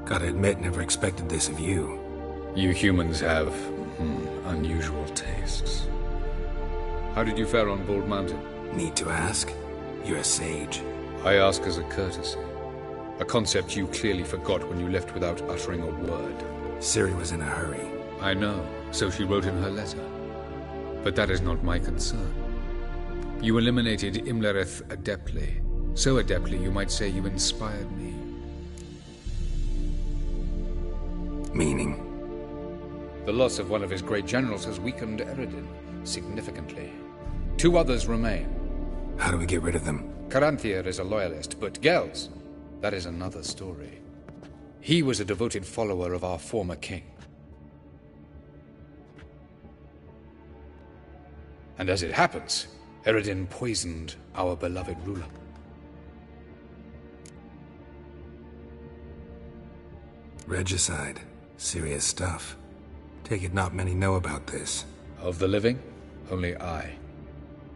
Gotta admit, never expected this of you. You humans have, unusual tastes. How did you fare on Bald Mountain? Need to ask? You're a sage. I ask as a courtesy. A concept you clearly forgot when you left without uttering a word. Ciri was in a hurry. I know, so she wrote in her letter. But that is not my concern. You eliminated Imlerith adeptly. So adeptly, you might say you inspired me. Meaning? The loss of one of his great generals has weakened Eredin significantly. 2 others remain. How do we get rid of them? Caranthier is a loyalist, but Gels, that is another story. He was a devoted follower of our former king. And as it happens, Eredin poisoned our beloved ruler. Regicide. Serious stuff. Take it not many know about this. Of the living, only I.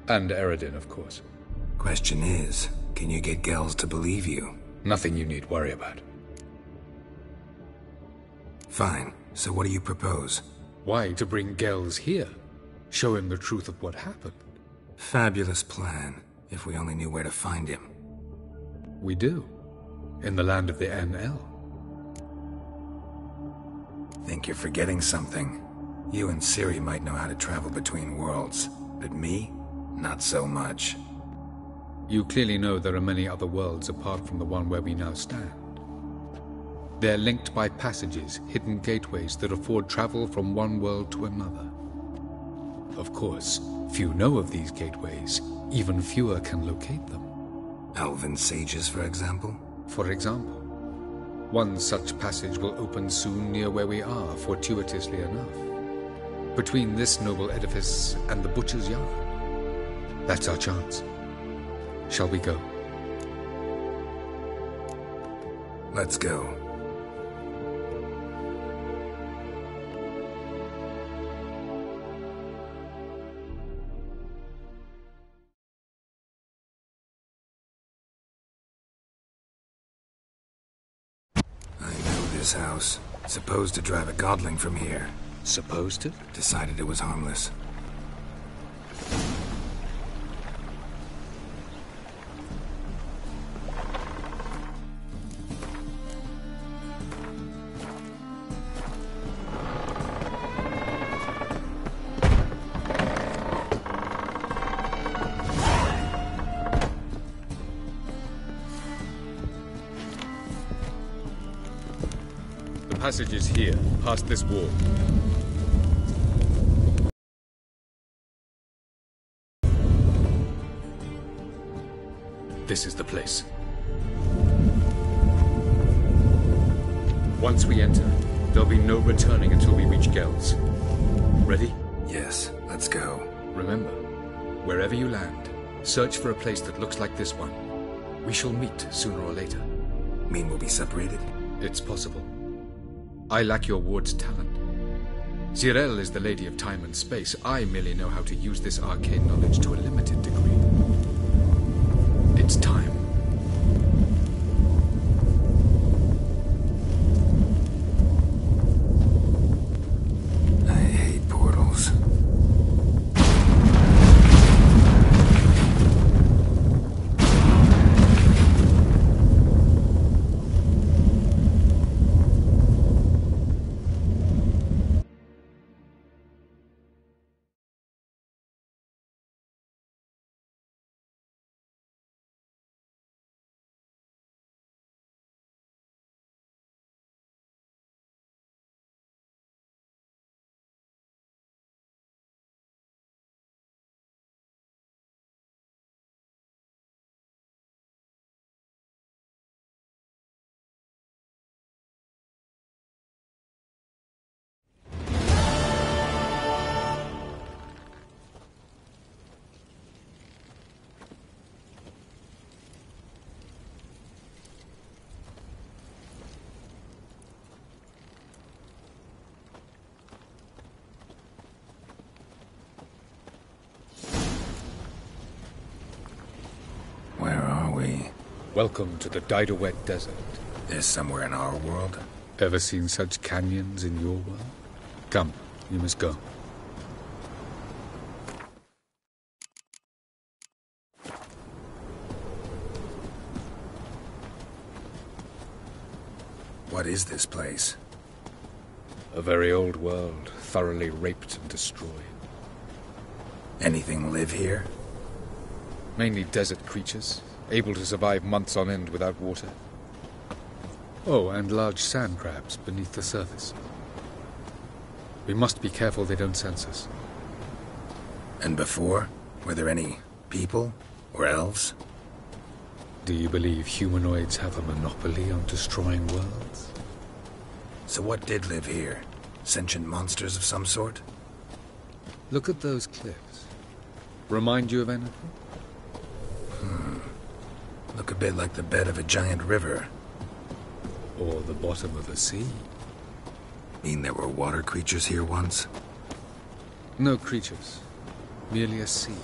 And Eredin, of course. Question is, can you get Gels to believe you? Nothing you need worry about. Fine. So what do you propose? Why, to bring Gels here. Show him the truth of what happened. Fabulous plan, if we only knew where to find him. We do. In the land of the NL. Think you're forgetting something. You and Ciri might know how to travel between worlds, but me? Not so much. You clearly know there are many other worlds apart from the one where we now stand. They're linked by passages, hidden gateways that afford travel from one world to another. Of course, few know of these gateways. Even fewer can locate them. Elven sages, for example? For example. One such passage will open soon near where we are, fortuitously enough. Between this noble edifice and the butcher's yard. That's our chance. Shall we go? Let's go. House. Supposed to drive a godling from here. Supposed to? Decided it was harmless. The passage is here, past this wall. This is the place. Once we enter, there'll be no returning until we reach Gel's. Ready? Yes, let's go. Remember, wherever you land, search for a place that looks like this one. We shall meet sooner or later. Mean we'll be separated? It's possible. I lack your ward's talent. Zirel is the lady of time and space. I merely know how to use this arcane knowledge to a limited degree. It's time. I hate portals. Welcome to the Didowet Desert. This somewhere in our world? Ever seen such canyons in your world? Come, you must go. What is this place? A very old world, thoroughly raped and destroyed. Anything live here? Mainly desert creatures, able to survive months on end without water. Oh, and large sand crabs beneath the surface. We must be careful they don't sense us. And before? Were there any people? Or elves? Do you believe humanoids have a monopoly on destroying worlds? So what did live here? Sentient monsters of some sort? Look at those cliffs. Remind you of anything? Look a bit like the bed of a giant river. Or the bottom of a sea. Mean there were water creatures here once? No creatures. Merely a sea.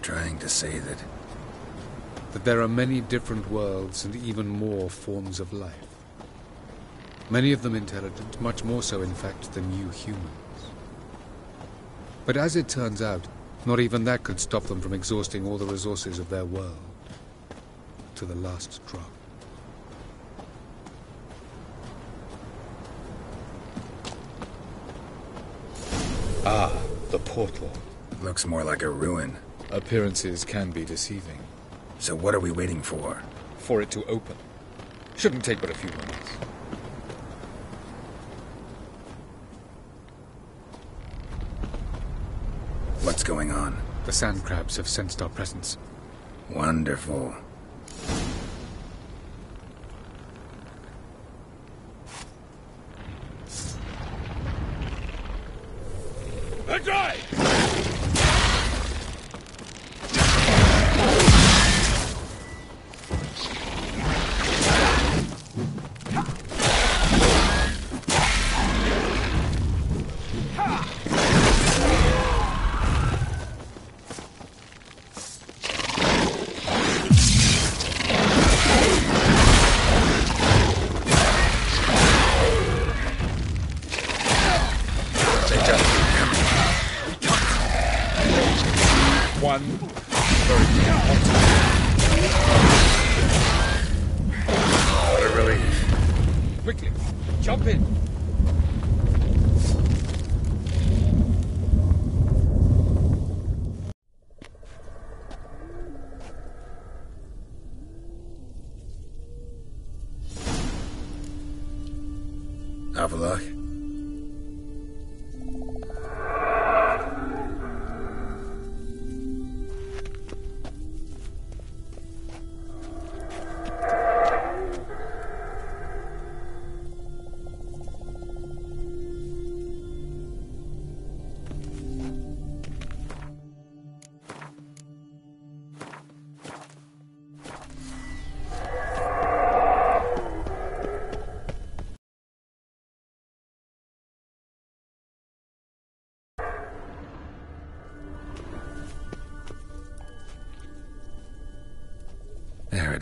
Trying to say that there are many different worlds and even more forms of life. Many of them intelligent, much more so in fact than you humans. But as it turns out, not even that could stop them from exhausting all the resources of their world. To the last drop. Ah, the portal. Looks more like a ruin. Appearances can be deceiving. So what are we waiting for? For it to open. Shouldn't take but a few moments. What's going on? The sand crabs have sensed our presence. Wonderful. What a relief. Quickly, jump in. Avalok.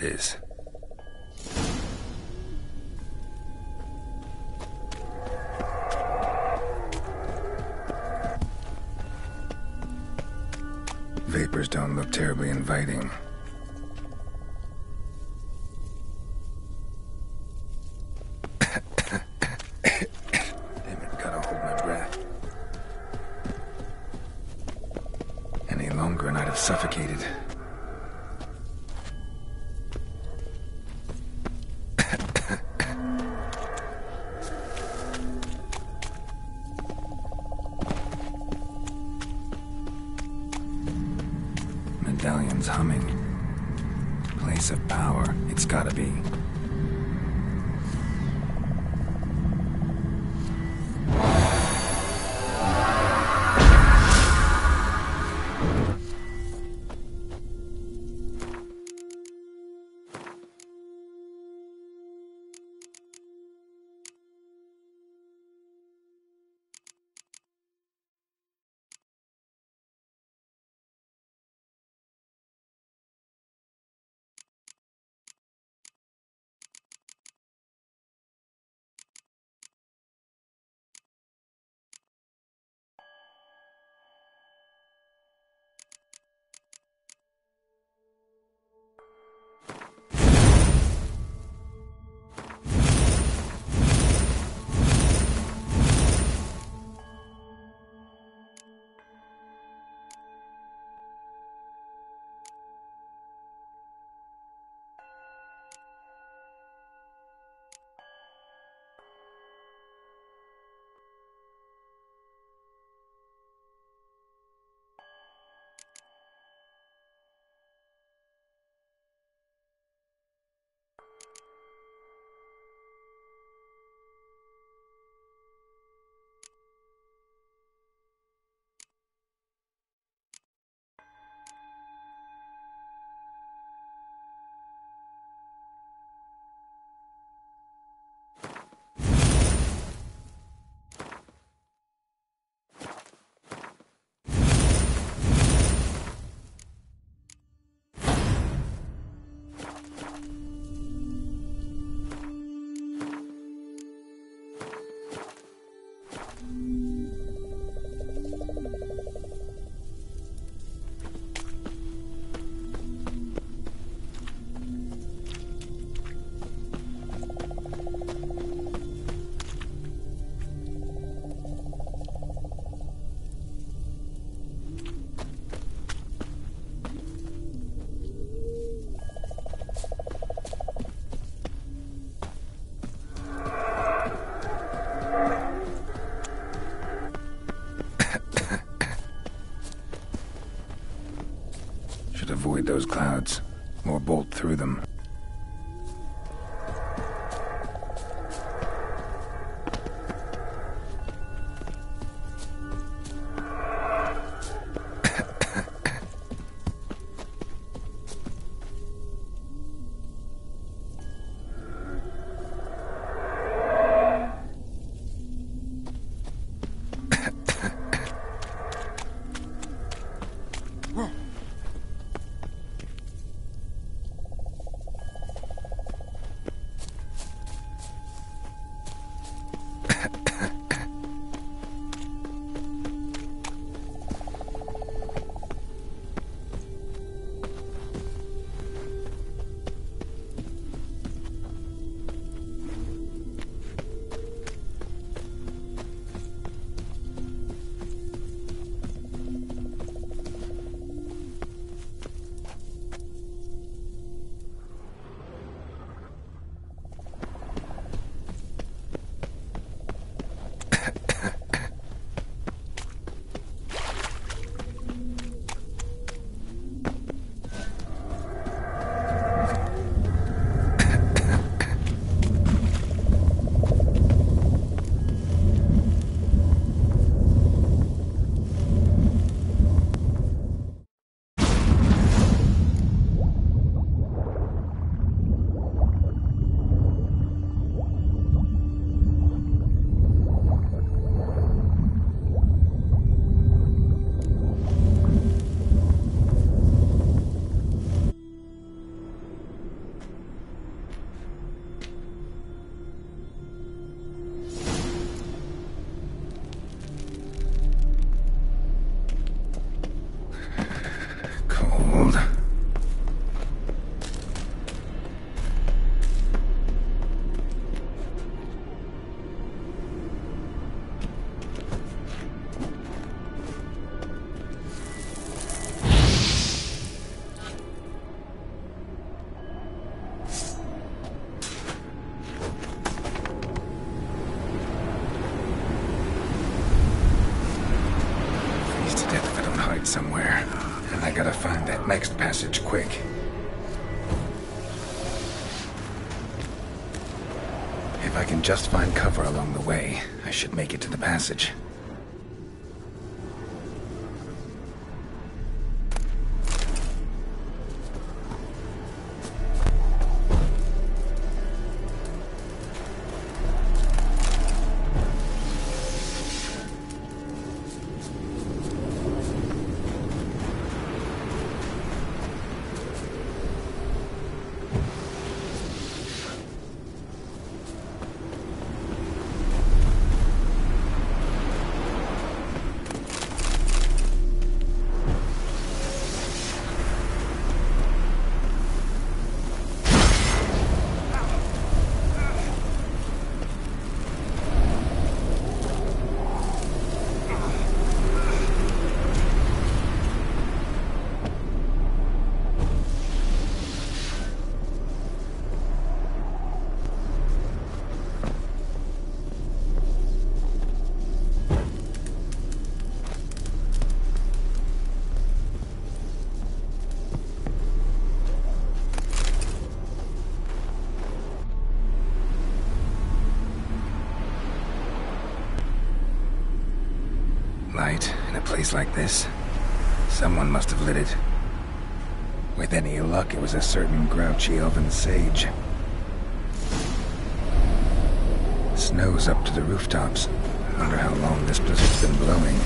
it is. Vapors don't look terribly inviting. Damn it, gotta hold my breath. Any longer and I'd have suffocated. Medallion's humming. Place of power, it's gotta be. Avoid those clouds, or bolt through them. somewhere, and I gotta find that next passage quick. If I can just find cover along the way, I should make it to the passage. Light in a place like this. Someone must have lit it. With any luck, it was a certain grouchy elven sage. Snow's up to the rooftops. Wonder how long this blizzard's been blowing.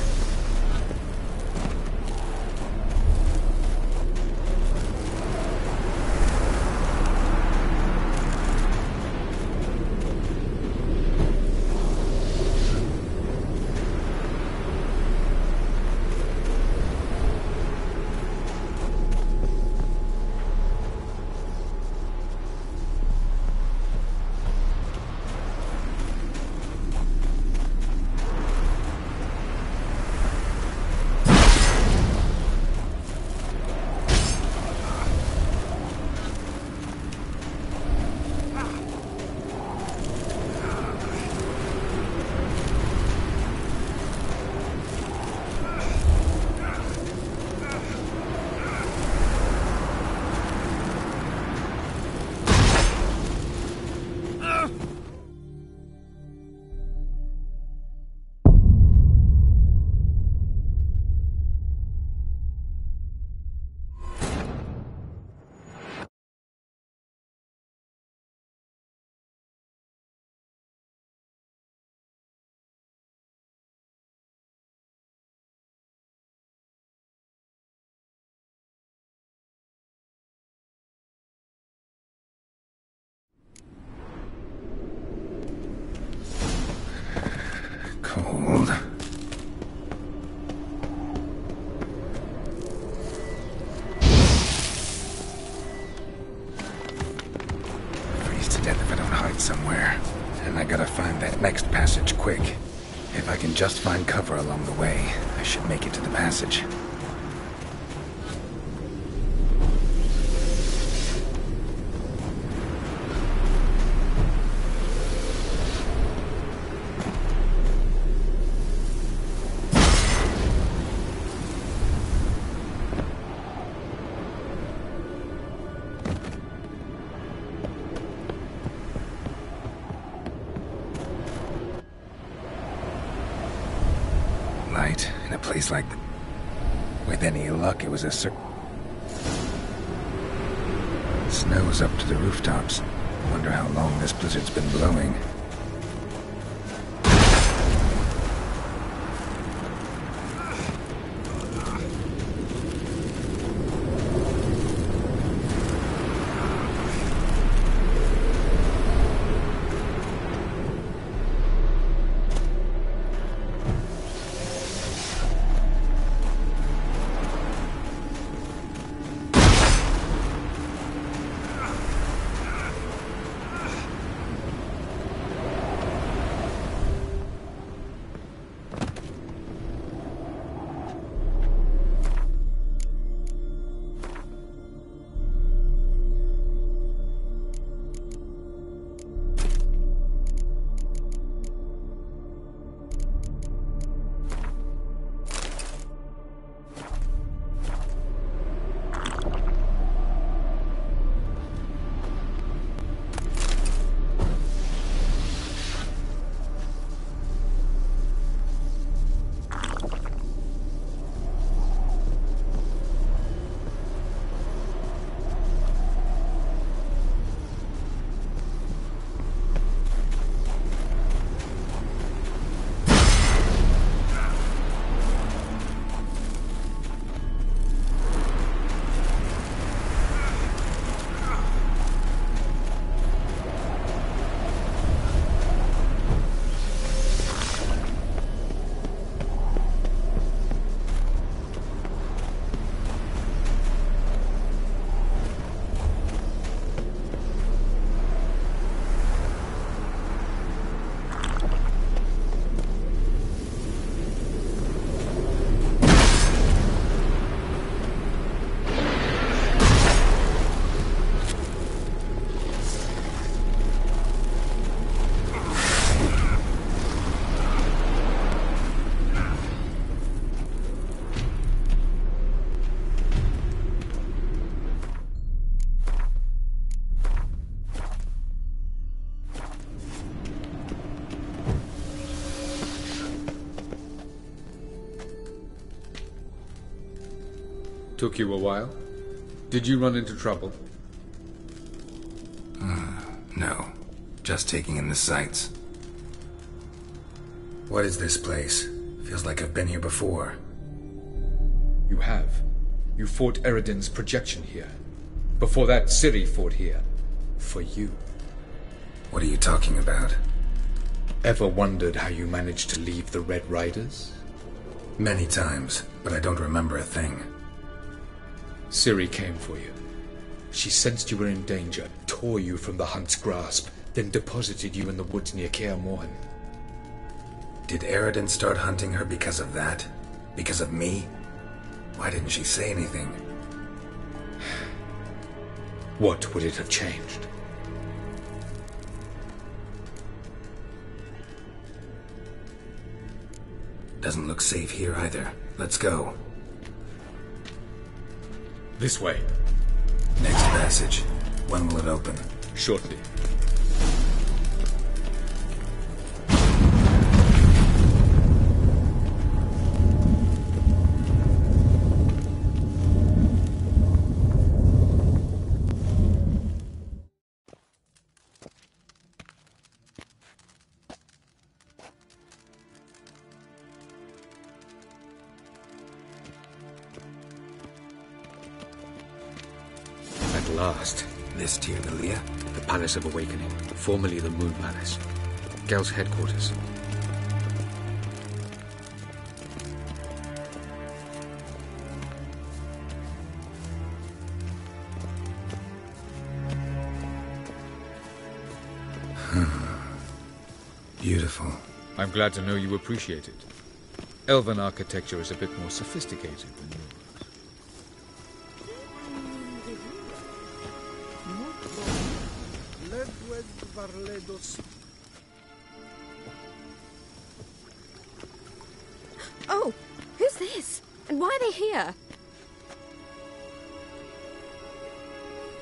Cold. Freeze to death if I don't hide somewhere. And I gotta find that next passage quick. If I can just find cover along the way, I should make it to the passage. Light in a place like that. With any luck, it was a Snow's up to the rooftops. Wonder how long this blizzard's been blowing. Took you a while? Did you run into trouble? No. Just taking in the sights. What is this place? Feels like I've been here before. You have. You fought Eredin's projection here. Before that, Ciri fought here. For you. What are you talking about? Ever wondered how you managed to leave the Red Riders? Many times, but I don't remember a thing. Ciri came for you. She sensed you were in danger, tore you from the Hunt's grasp, then deposited you in the woods near Kaer Morhen. Did Eredin start hunting her because of that? Because of me? Why didn't she say anything? What would it have changed? Doesn't look safe here either. Let's go. This way. Next passage. When will it open? Shortly. At last. This Tyr Dalia? The Palace of Awakening, formerly the Moon Palace. Gel's headquarters. Beautiful. I'm glad to know you appreciate it. Elven architecture is a bit more sophisticated than yours. Oh, who's this? And why are they here?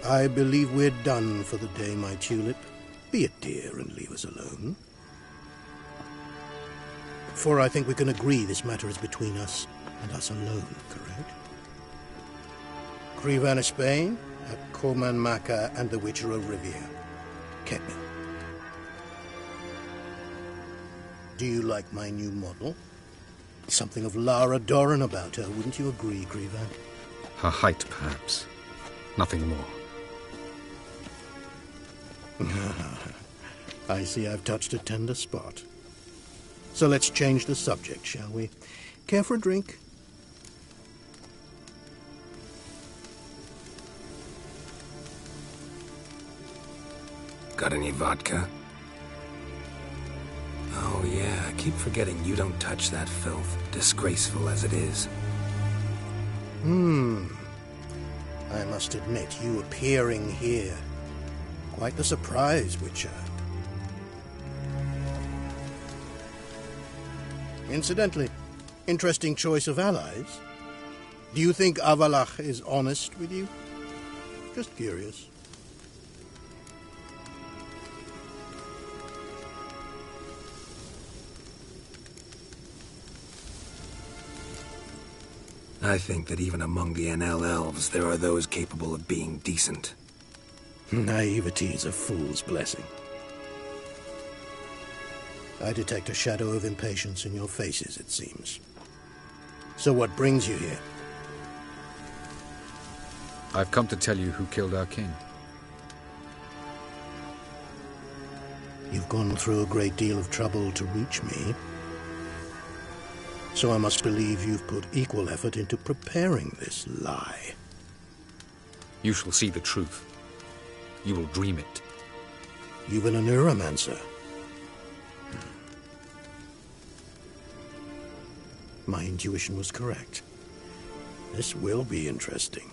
I believe we're done for the day, my tulip. Be a dear and leave us alone. For I think we can agree this matter is between us and us alone, correct? Crevan of Spain, at Corman Maca and the Witcher of Rivia. Ketna. Do you like my new model? Something of Lara Doran about her, wouldn't you agree, Crevan? Her height, perhaps. Nothing more. I see I've touched a tender spot. So let's change the subject, shall we? Care for a drink? Got any vodka? Oh yeah, I keep forgetting you don't touch that filth, disgraceful as it is. I must admit, you appearing here. Quite the surprise, Witcher. Incidentally, interesting choice of allies. Do you think Avalach is honest with you? Just curious. I think that even among the NL elves, there are those capable of being decent. Naivety is a fool's blessing. I detect a shadow of impatience in your faces, it seems. So what brings you here? I've come to tell you who killed our king. You've gone through a great deal of trouble to reach me. So I must believe you've put equal effort into preparing this lie. You shall see the truth. You will dream it. You've been a neuromancer. My intuition was correct. This will be interesting.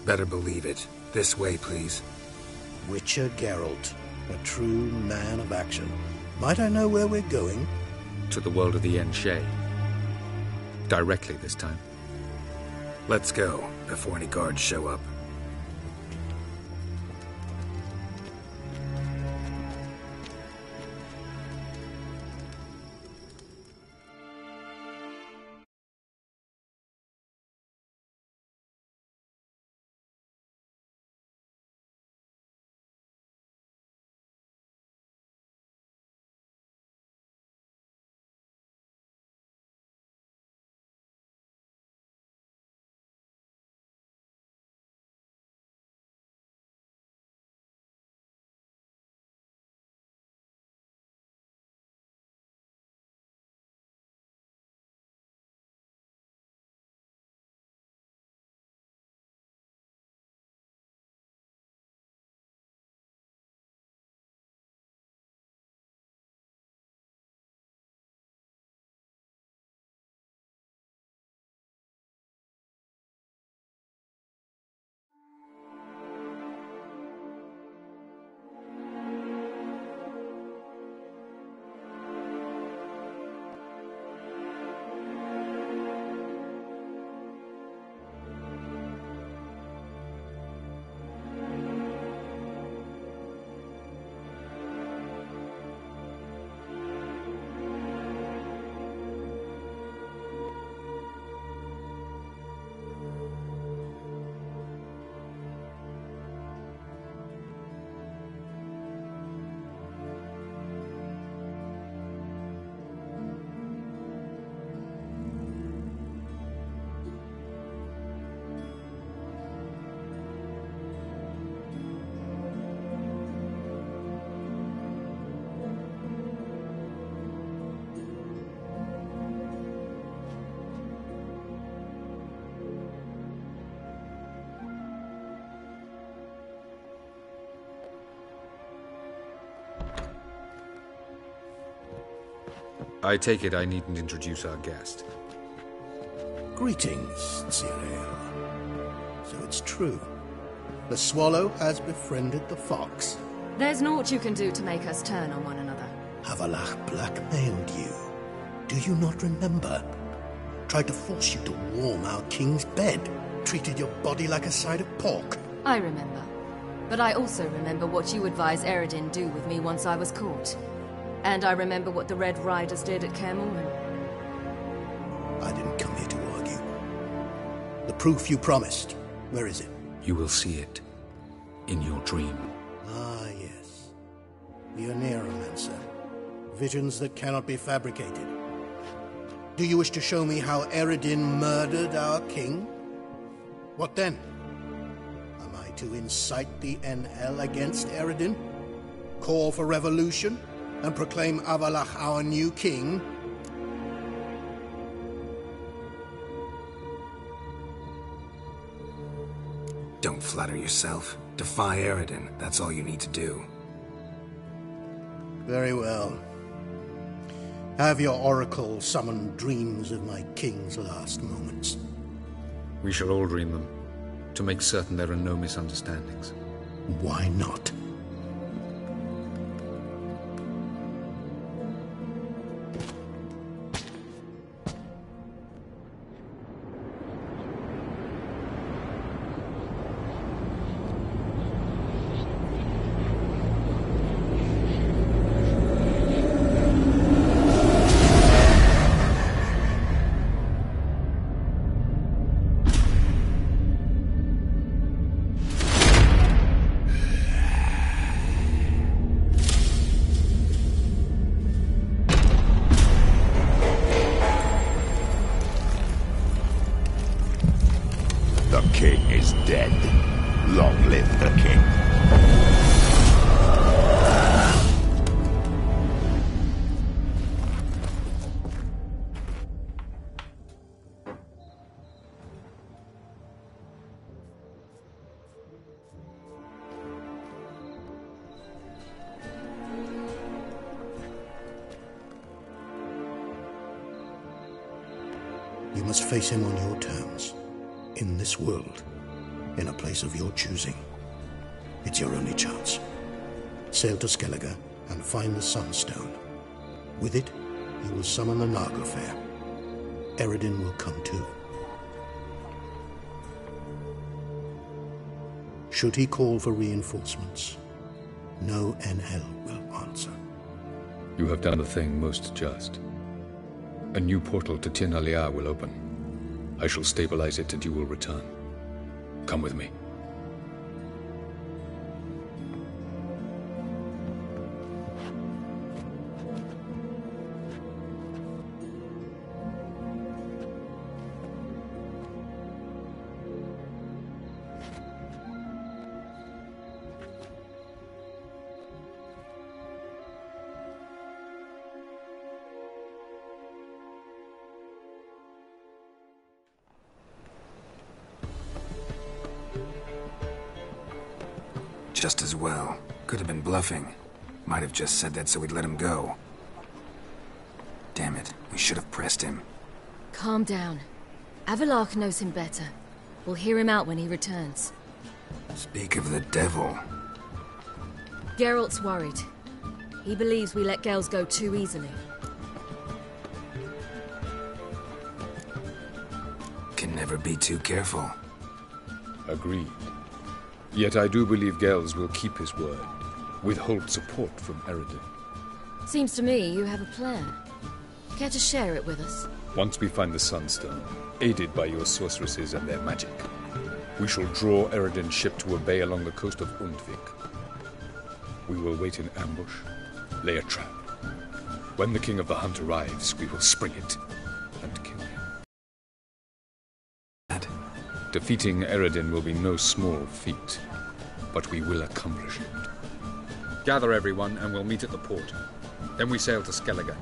Better believe it. This way, please. Witcher Geralt, a true man of action. Might I know where we're going? To the world of the Enshe. Directly this time. Let's go, before any guards show up. I take it I needn't introduce our guest. Greetings, Cyril. So it's true. The swallow has befriended the fox. There's naught you can do to make us turn on one another. Havalach blackmailed you. Do you not remember? Tried to force you to warm our king's bed. Treated your body like a side of pork. I remember. But I also remember what you advised Eredin do with me once I was caught. And I remember what the Red Riders did at Kaer Morhen. I didn't come here to argue. The proof you promised, where is it? You will see it in your dream. Ah, yes. The Oneiromancer. Visions that cannot be fabricated. Do you wish to show me how Eredin murdered our king? What then? Am I to incite the Enhel against Eredin? Call for revolution? And proclaim Avalach our new king? Don't flatter yourself. Defy Eredin. That's all you need to do. Very well. Have your oracle summon dreams of my king's last moments. We shall all dream them, to make certain there are no misunderstandings. Why not? The king is dead. Long live the king. You must face him on your terms. In this world, in a place of your choosing. It's your only chance. Sail to Skellige and find the Sunstone. With it, you will summon the Naga Fair. Eredin will come too. Should he call for reinforcements, no Enhel will answer. You have done the thing most just. A new portal to Tin Alia will open. I shall stabilize it and you will return. Come with me. Just as well. Could have been bluffing. Might have just said that so we'd let him go. Damn it, we should have pressed him. Calm down. Avalach knows him better. We'll hear him out when he returns. Speak of the devil. Geralt's worried. He believes we let girls go too easily. Can never be too careful. Agreed. Yet I do believe Gels will keep his word, withhold support from Eredin. Seems to me you have a plan. Care to share it with us? Once we find the Sunstone, aided by your sorceresses and their magic, we shall draw Eredin's ship to a bay along the coast of Undvik. We will wait in ambush, lay a trap. When the King of the Hunt arrives, we will spring it and kill him. Defeating Eredin will be no small feat, but we will accomplish it. Gather everyone, and we'll meet at the port. Then we sail to Skellige.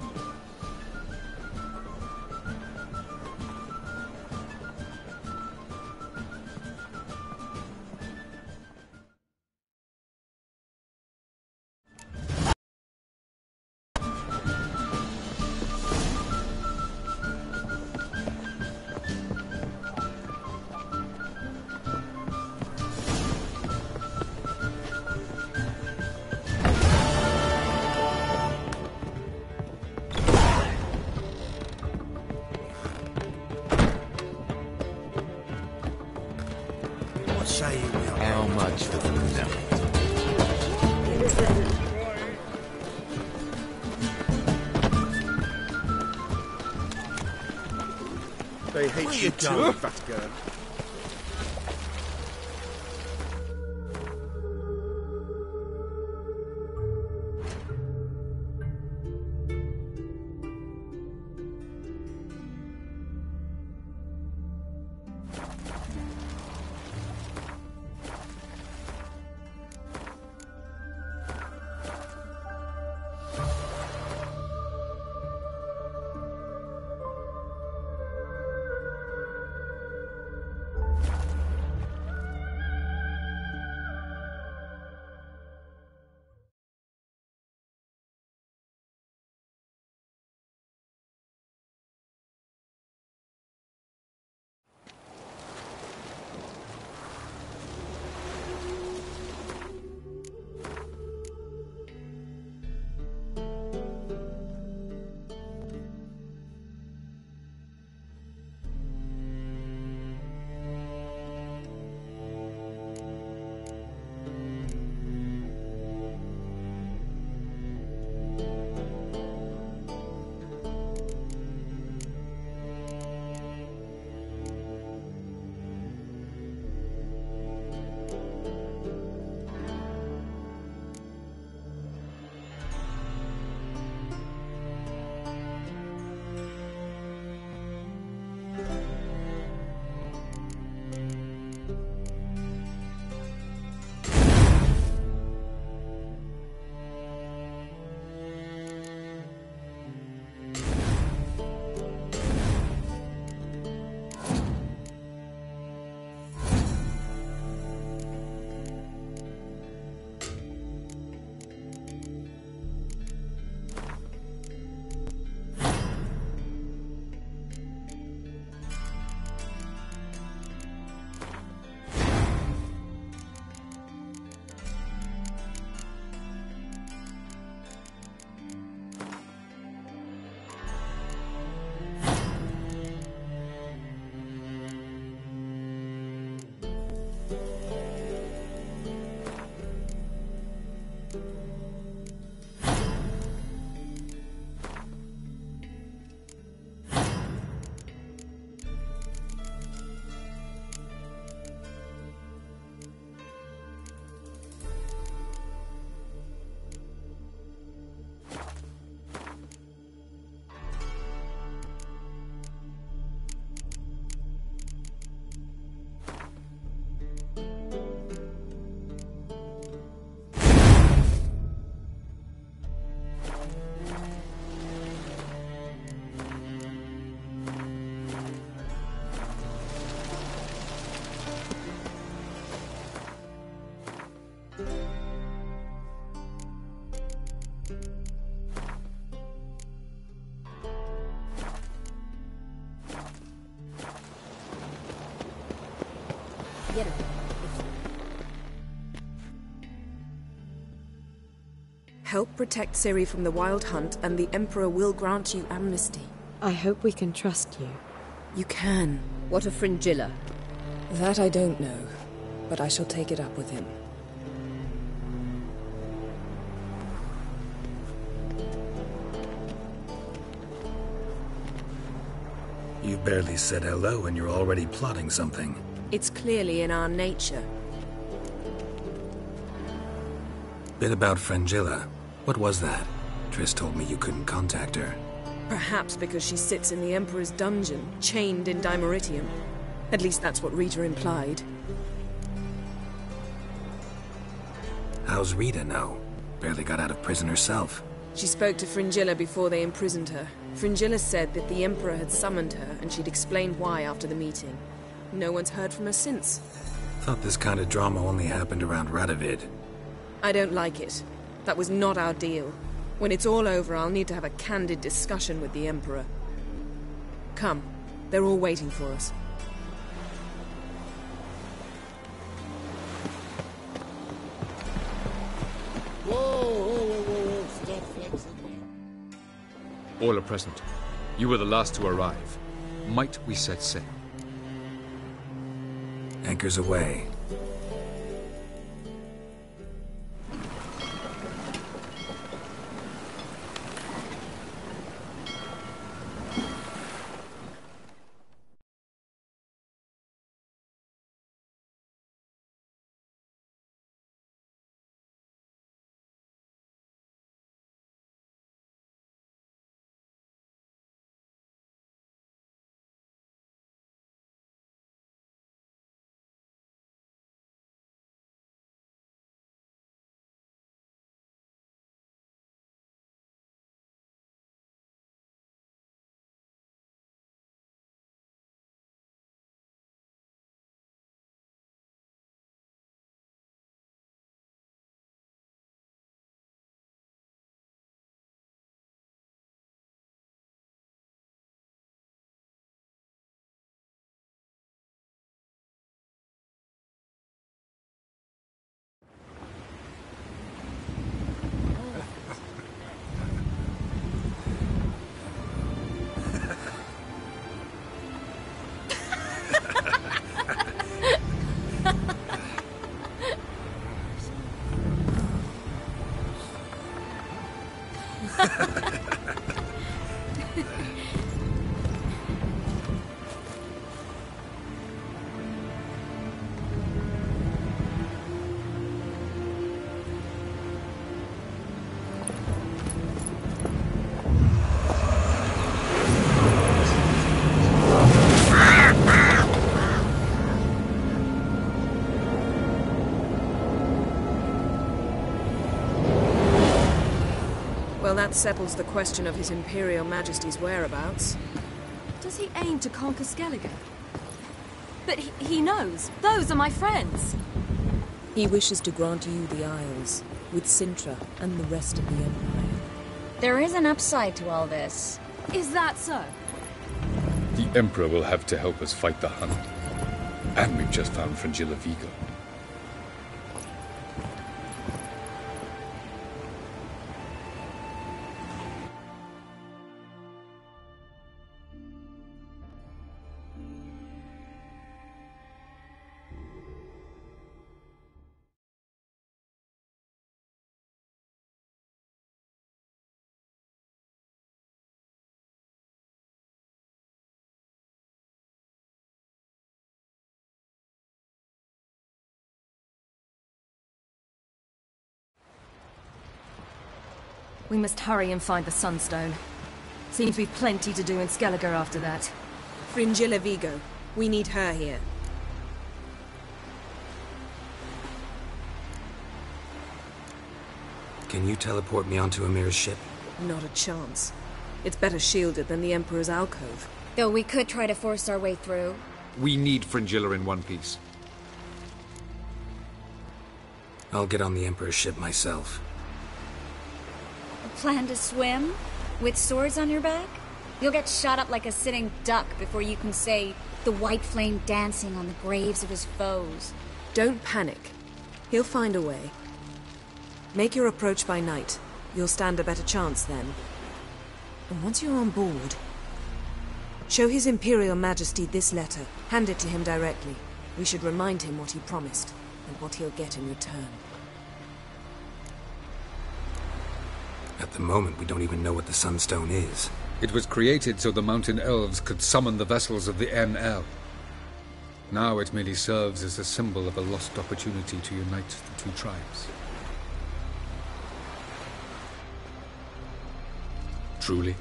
What say you, Will? How much for the milk? They hate you too, fat girl. Get her. Help protect Ciri from the Wild Hunt, and the Emperor will grant you amnesty. I hope we can trust you. You can. What of Fringilla? That I don't know, but I shall take it up with him. You barely said hello and you're already plotting something. It's clearly in our nature. Bit about Fringilla. What was that? Triss told me you couldn't contact her. Perhaps because she sits in the Emperor's dungeon, chained in Dimeritium. At least that's what Rita implied. How's Rita know? Barely got out of prison herself. She spoke to Fringilla before they imprisoned her. Fringilla said that the Emperor had summoned her, and she'd explained why after the meeting. No one's heard from her since. Thought this kind of drama only happened around Radovid. I don't like it. That was not our deal. When it's all over, I'll need to have a candid discussion with the Emperor. Come. They're all waiting for us. Whoa, stop flexing. All are present. You were the last to arrive. Might we set sail? Anchors away. Well, that settles the question of His Imperial Majesty's whereabouts. Does he aim to conquer Skellige? But he knows. Those are my friends. He wishes to grant you the Isles, with Sintra and the rest of the Empire. There is an upside to all this. Is that so? The Emperor will have to help us fight the Hunt. And we've just found Fringilla Vigo. We must hurry and find the Sunstone. Seems we've plenty to do in Skellige after that. Fringilla Vigo. We need her here. Can you teleport me onto Amir's ship? Not a chance. It's better shielded than the Emperor's alcove. Though we could try to force our way through. We need Fringilla in one piece. I'll get on the Emperor's ship myself. Plan to swim? With swords on your back? You'll get shot up like a sitting duck before you can say the white flame dancing on the graves of his foes. Don't panic. He'll find a way. Make your approach by night. You'll stand a better chance then. And once you're on board, show His Imperial Majesty this letter. Hand it to him directly. We should remind him what he promised, and what he'll get in return. At the moment, we don't even know what the Sunstone is. It was created so the Mountain Elves could summon the vessels of the NL. Now it merely serves as a symbol of a lost opportunity to unite the two tribes. Truly?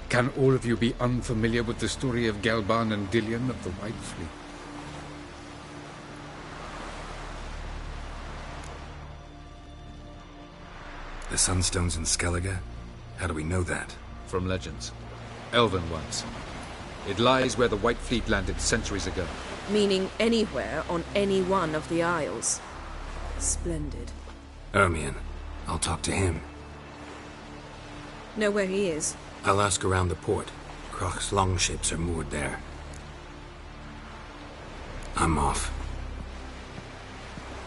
Can all of you be unfamiliar with the story of Galban and Dillion of the White Fleet? The Sunstone's in Skellige? How do we know that? From legends. Elven ones. It lies where the White Fleet landed centuries ago. Meaning anywhere on any one of the Isles. Splendid. Ermion. I'll talk to him. Know where he is? I'll ask around the port. Kroch's longships are moored there. I'm off.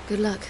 Good luck.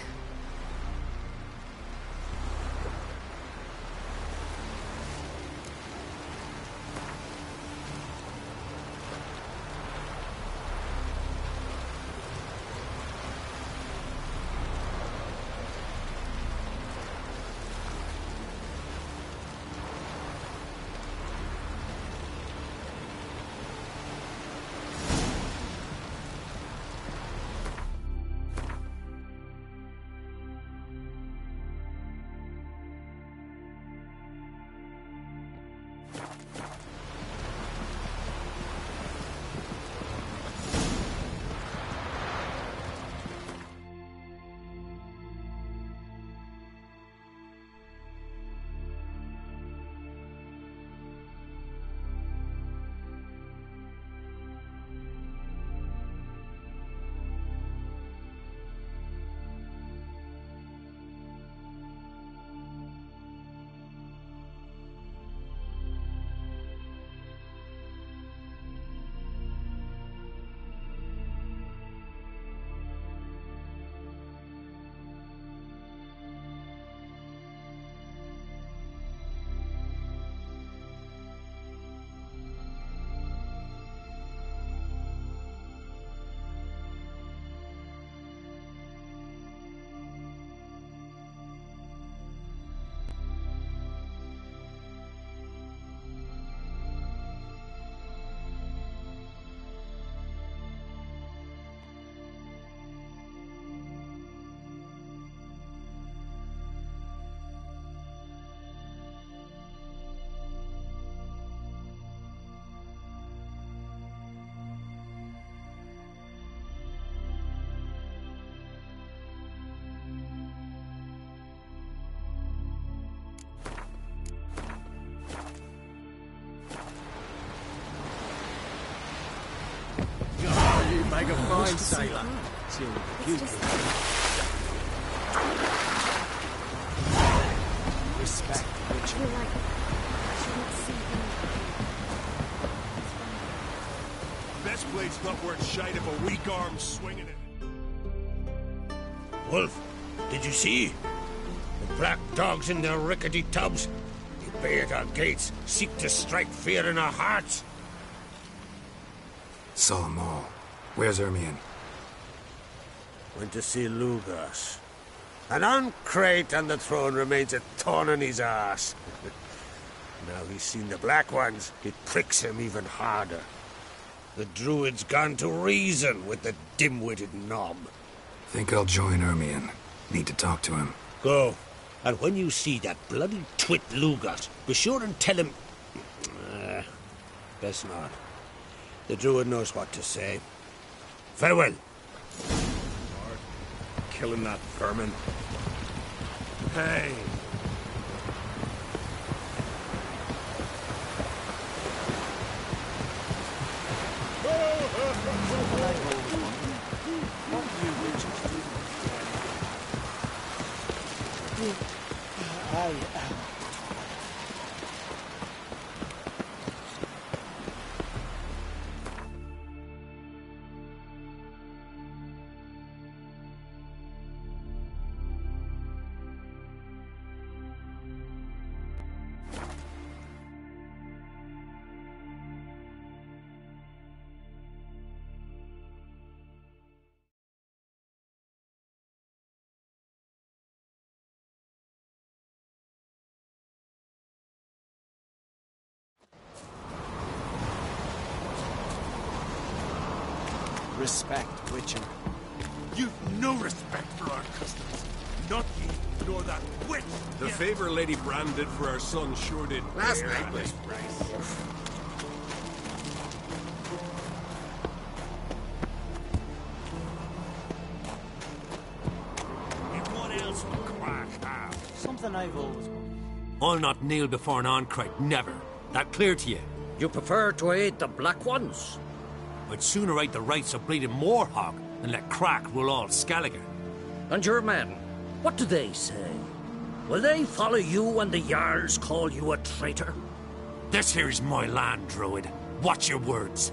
Make a fine sailor. See what you can. Respect, Richard. Best blade's not worth shite if a weak arm's swinging it. Wolf, did you see? The black dogs in their rickety tubs. They bay at our gates, seek to strike fear in our hearts. Saw 'em all. Where's Ermion? Went to see Lugas. An uncrate on the throne remains a thorn in his ass. Now he's seen the Black Ones, it pricks him even harder. The druid's gone to reason with the dim-witted knob. Think I'll join Ermion. Need to talk to him. Go. And when you see that bloody twit Lugas, be sure and tell him... best not. The druid knows what to say. Farewell. Killing that vermin. Hey! Respect, Richard. You've no respect for our customs. Not ye, nor that witch. The favor Lady Brand did for our son sure did. Last night was... What else would Crack have? Something I've always wanted. I'll not kneel before an Oncrite, never. That clear to you? You prefer to aid the Black Ones? I'd sooner right the rights of bleeding Moorhog than let Crack rule all Skellige. And your men, what do they say? Will they follow you when the Jarls call you a traitor? This here's my land, Druid. Watch your words.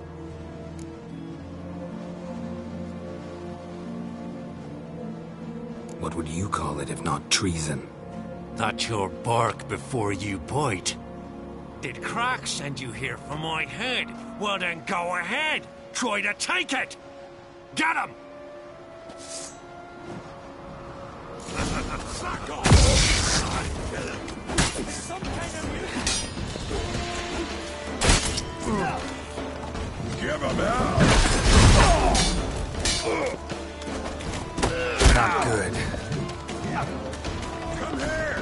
What would you call it if not treason? That's your bark before you bite. Did Crack send you here for my head? Well then go ahead. Try to take it. Get him! Suck off! Some kind of Give him hell! Not good. Come here!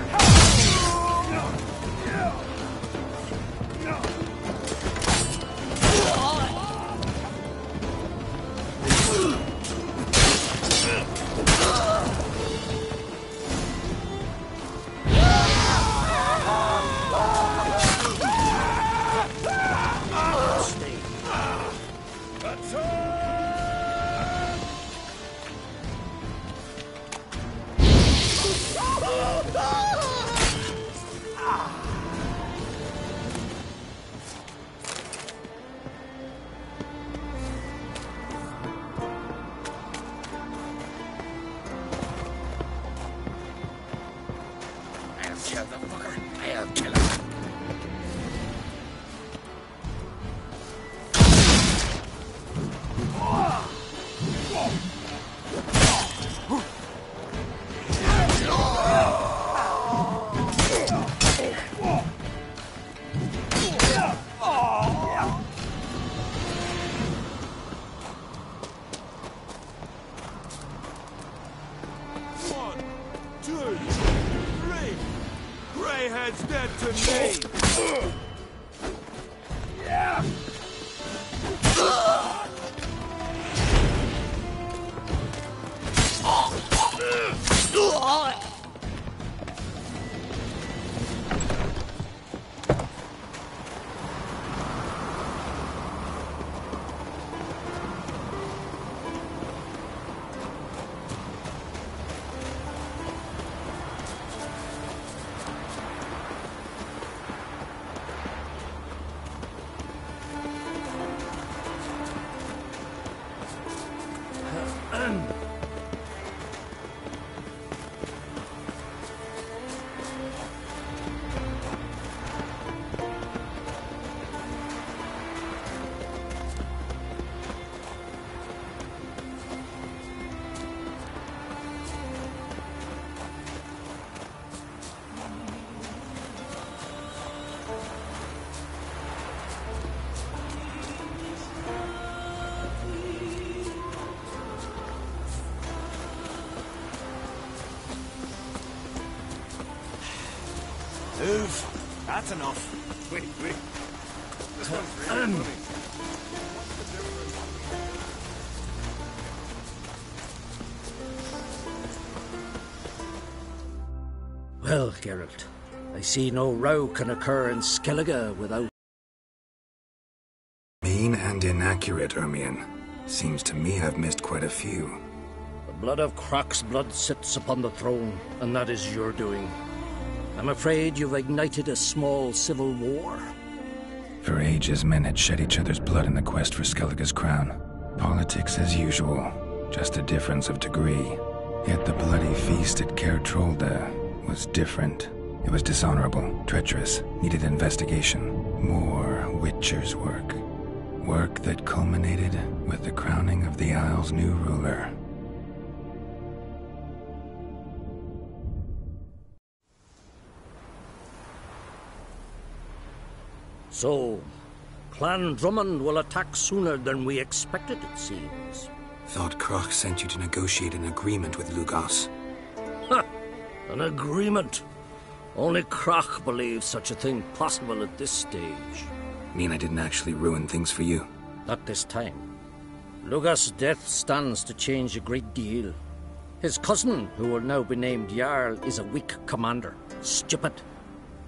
Greyhead's dead to me! Yeah! Move. That's enough. Wait. This one's really funny. Well, Geralt, I see no row can occur in Skellige without... Mean and inaccurate, Ermion. Seems to me I've missed quite a few. The blood of Croc's blood sits upon the throne, and that is your doing. I'm afraid you've ignited a small civil war. For ages, men had shed each other's blood in the quest for Skellige's crown. Politics as usual, just a difference of degree. Yet the bloody feast at Caer Trolda was different. It was dishonorable, treacherous, needed investigation. More Witcher's work. Work that culminated with the crowning of the Isle's new ruler. So, Clan Drummond will attack sooner than we expected, it seems. Thought Croc sent you to negotiate an agreement with Lugos. Ha! An agreement? Only Croc believes such a thing possible at this stage. Mean I didn't actually ruin things for you? Not this time. Lugos' death stands to change a great deal. His cousin, who will now be named Jarl, is a weak commander. Stupid.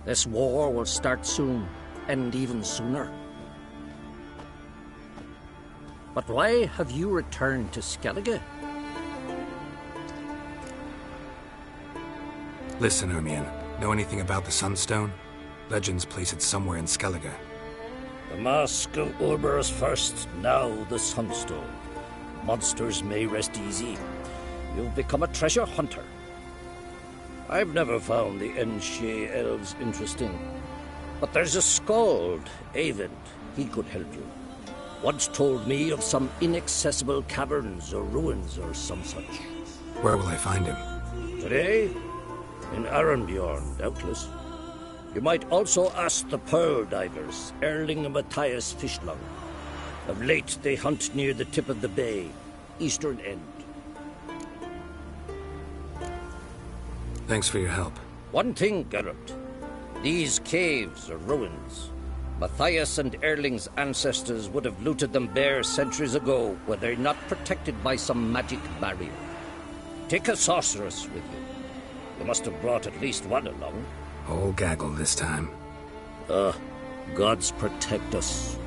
This war will start soon, end even sooner. But why have you returned to Skellige? Listen, Ermion. Know anything about the Sunstone? Legends place it somewhere in Skellige. The mask of Urber's first, now the Sunstone. Monsters may rest easy. You've become a treasure hunter. I've never found the Enshe elves interesting. But there's a skald, Eyvind. He could help you. Once told me of some inaccessible caverns or ruins or some such. Where will I find him? Today? In Arrynbjorn, doubtless. You might also ask the Pearl Divers, Erling and Matthias Fishlung. Of late, they hunt near the tip of the bay, eastern end. Thanks for your help. One thing, Geralt. These caves are ruins. Matthias and Erling's ancestors would have looted them bare centuries ago were they not protected by some magic barrier. Take a sorceress with you. You must have brought at least one along. Whole gaggle this time. Gods protect us.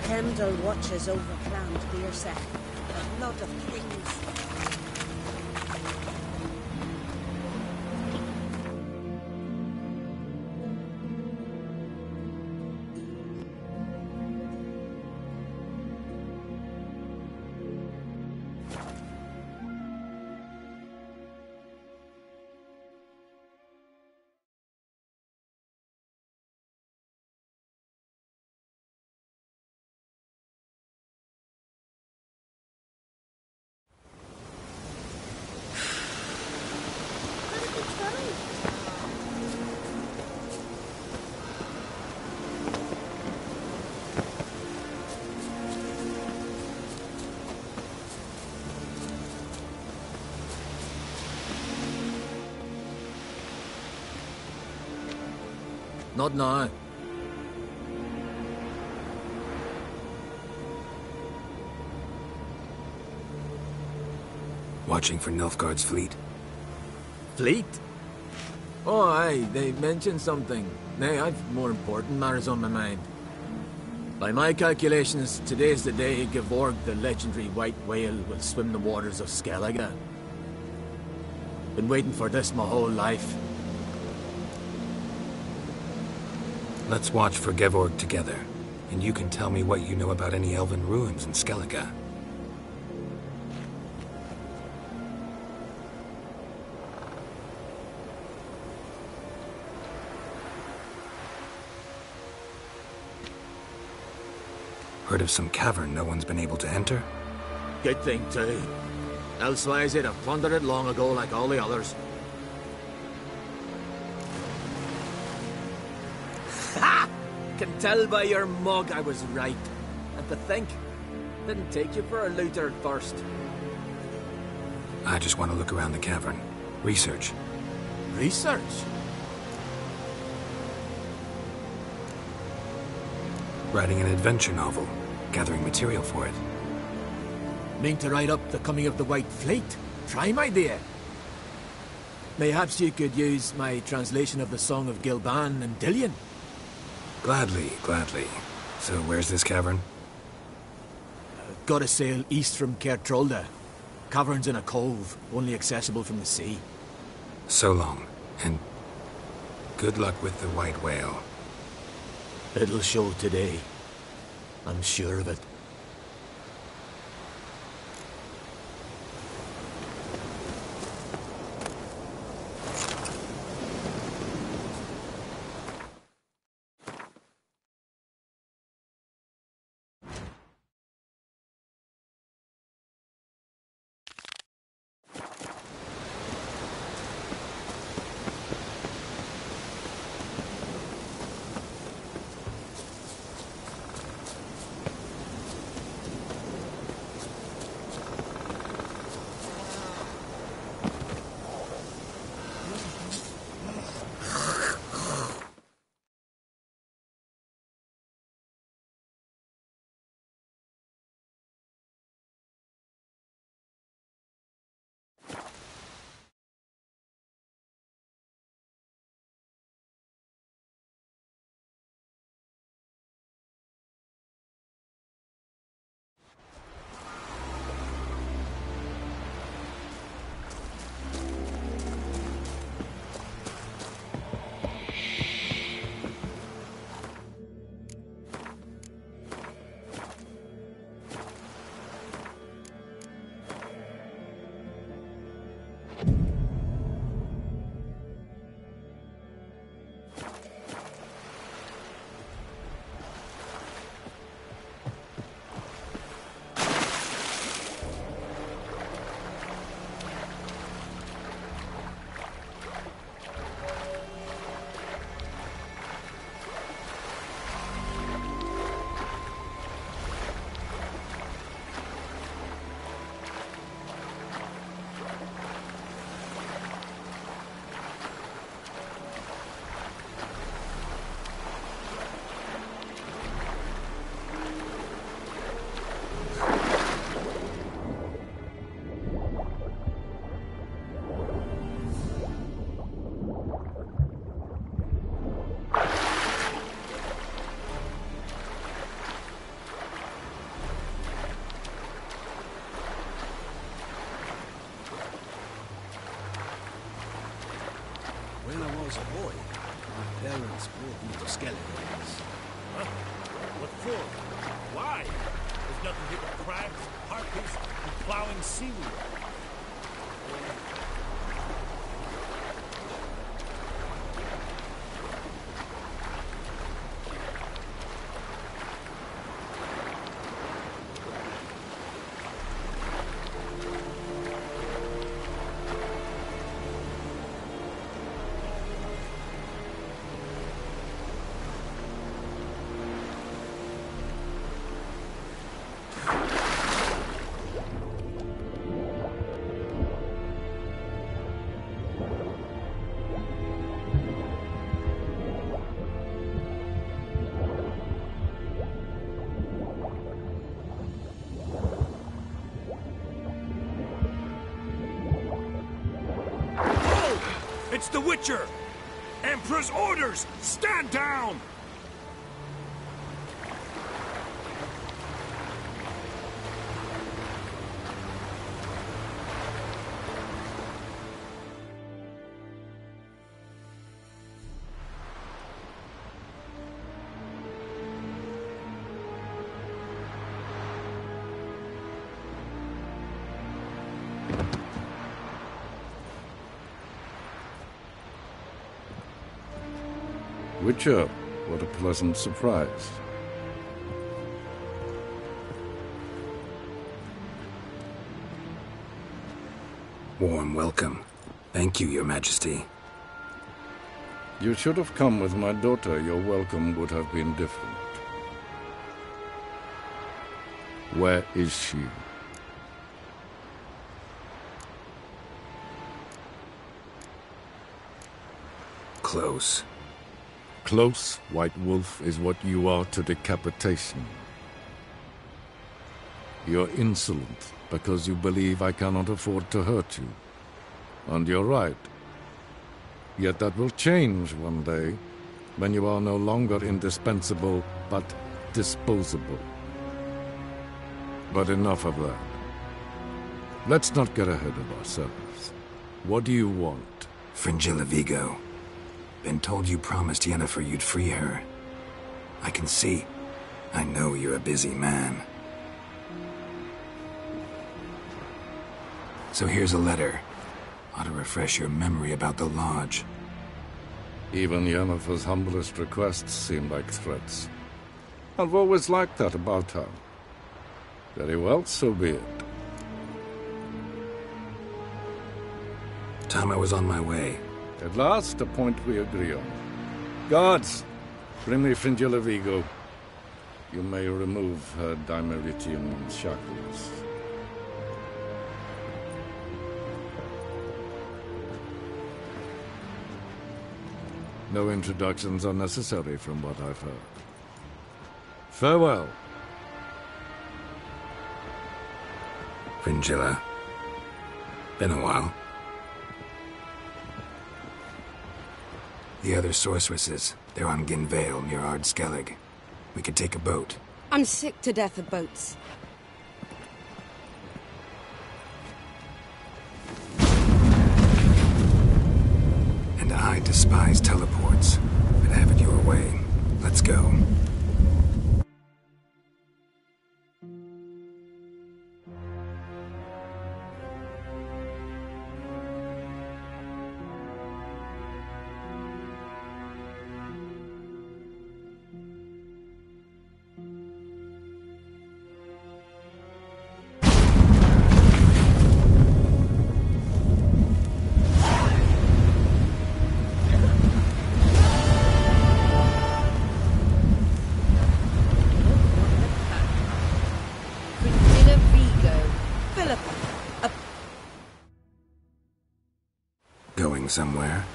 Hemdall watches over Clan Beersec. A lot of things. Not now. Watching for Nilfgaard's fleet. Fleet? Oh, aye, they mentioned something. Nay, I've more important matters on my mind. By my calculations, today's the day Gevorg, the legendary white whale, will swim the waters of Skellige. Been waiting for this my whole life. Let's watch for Gevorg together, and you can tell me what you know about any elven ruins in Skellige. Heard of some cavern no one's been able to enter? Good thing, too. Elsewise, they'd have plundered it long ago like all the others. Ha! Can tell by your mug I was right. And to think, didn't take you for a looter at first. I just want to look around the cavern. Research. Research? Writing an adventure novel. Gathering material for it. Mean to write up the coming of the White Fleet? Prime idea. Mayhaps you could use my translation of the Song of Gilban and Dillion. Gladly, gladly. So where's this cavern? Gotta sail east from Kertrolda. Cavern's in a cove, only accessible from the sea. So long, and good luck with the white whale. It'll show today. I'm sure of it. When I was a boy, my parents brought me to skeletons. Huh? What for? Why? There's nothing here but crabs, harpies, and plowing seaweed. It's the Witcher! Emperor's orders! Stand down! Witcher, what a pleasant surprise. Warm welcome. Thank you, Your Majesty. You should have come with my daughter. Your welcome would have been different. Where is she? Close. Close, White Wolf, is what you are to decapitation. You're insolent because you believe I cannot afford to hurt you. And you're right. Yet that will change one day, when you are no longer indispensable, but disposable. But enough of that. Let's not get ahead of ourselves. What do you want? Fringilla Vigo. Been told you promised Yennefer you'd free her. I can see. I know you're a busy man. So here's a letter. Ought to refresh your memory about the Lodge. Even Yennefer's humblest requests seem like threats. I've always liked that about her. Very well, so be it. Time I was on my way. At last, a point we agree on. Guards, bring me Fringilla Vigo. You may remove her Dimeritian shackles. No introductions are necessary from what I've heard. Farewell. Fringilla. Been a while. The other sorceresses, they're on Ginvale near Ardskellig. We could take a boat. I'm sick to death of boats. And I despise teleports, but have it your way. Let's go. Going somewhere?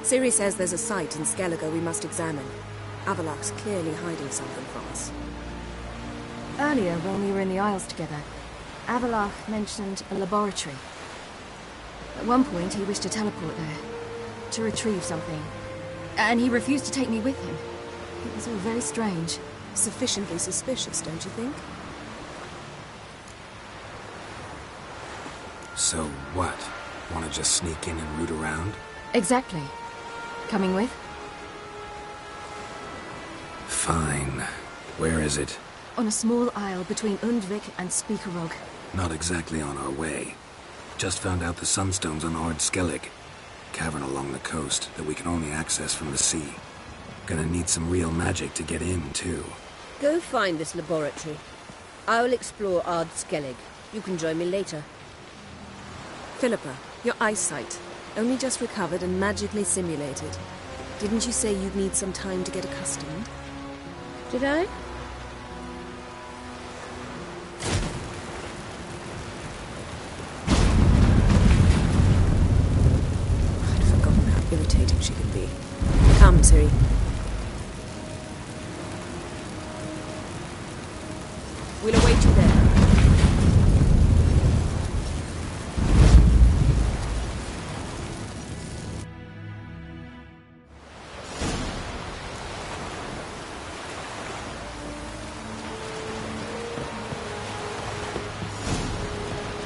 Ciri says there's a site in Skellige we must examine. Avalok's clearly hiding something from us. Earlier, when we were in the Isles together, Avalok mentioned a laboratory. At one point, he wished to teleport there, to retrieve something. And he refused to take me with him. It was all very strange. Sufficiently suspicious, don't you think? So what? Want to just sneak in and root around? Exactly. Coming with? Fine. Where is it? On a small isle between Undvik and Speakerog. Not exactly on our way. Just found out the sunstone's on Ardskellig. Cavern along the coast that we can only access from the sea. Gonna need some real magic to get in, too. Go find this laboratory. I will explore Ardskellig. You can join me later. Philippa, your eyesight. Only just recovered and magically simulated. Didn't you say you'd need some time to get accustomed? Did I? I'd forgotten how irritating she could be. Come, Ciri. We'll await you there.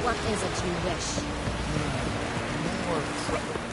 What is it you wish? More trouble.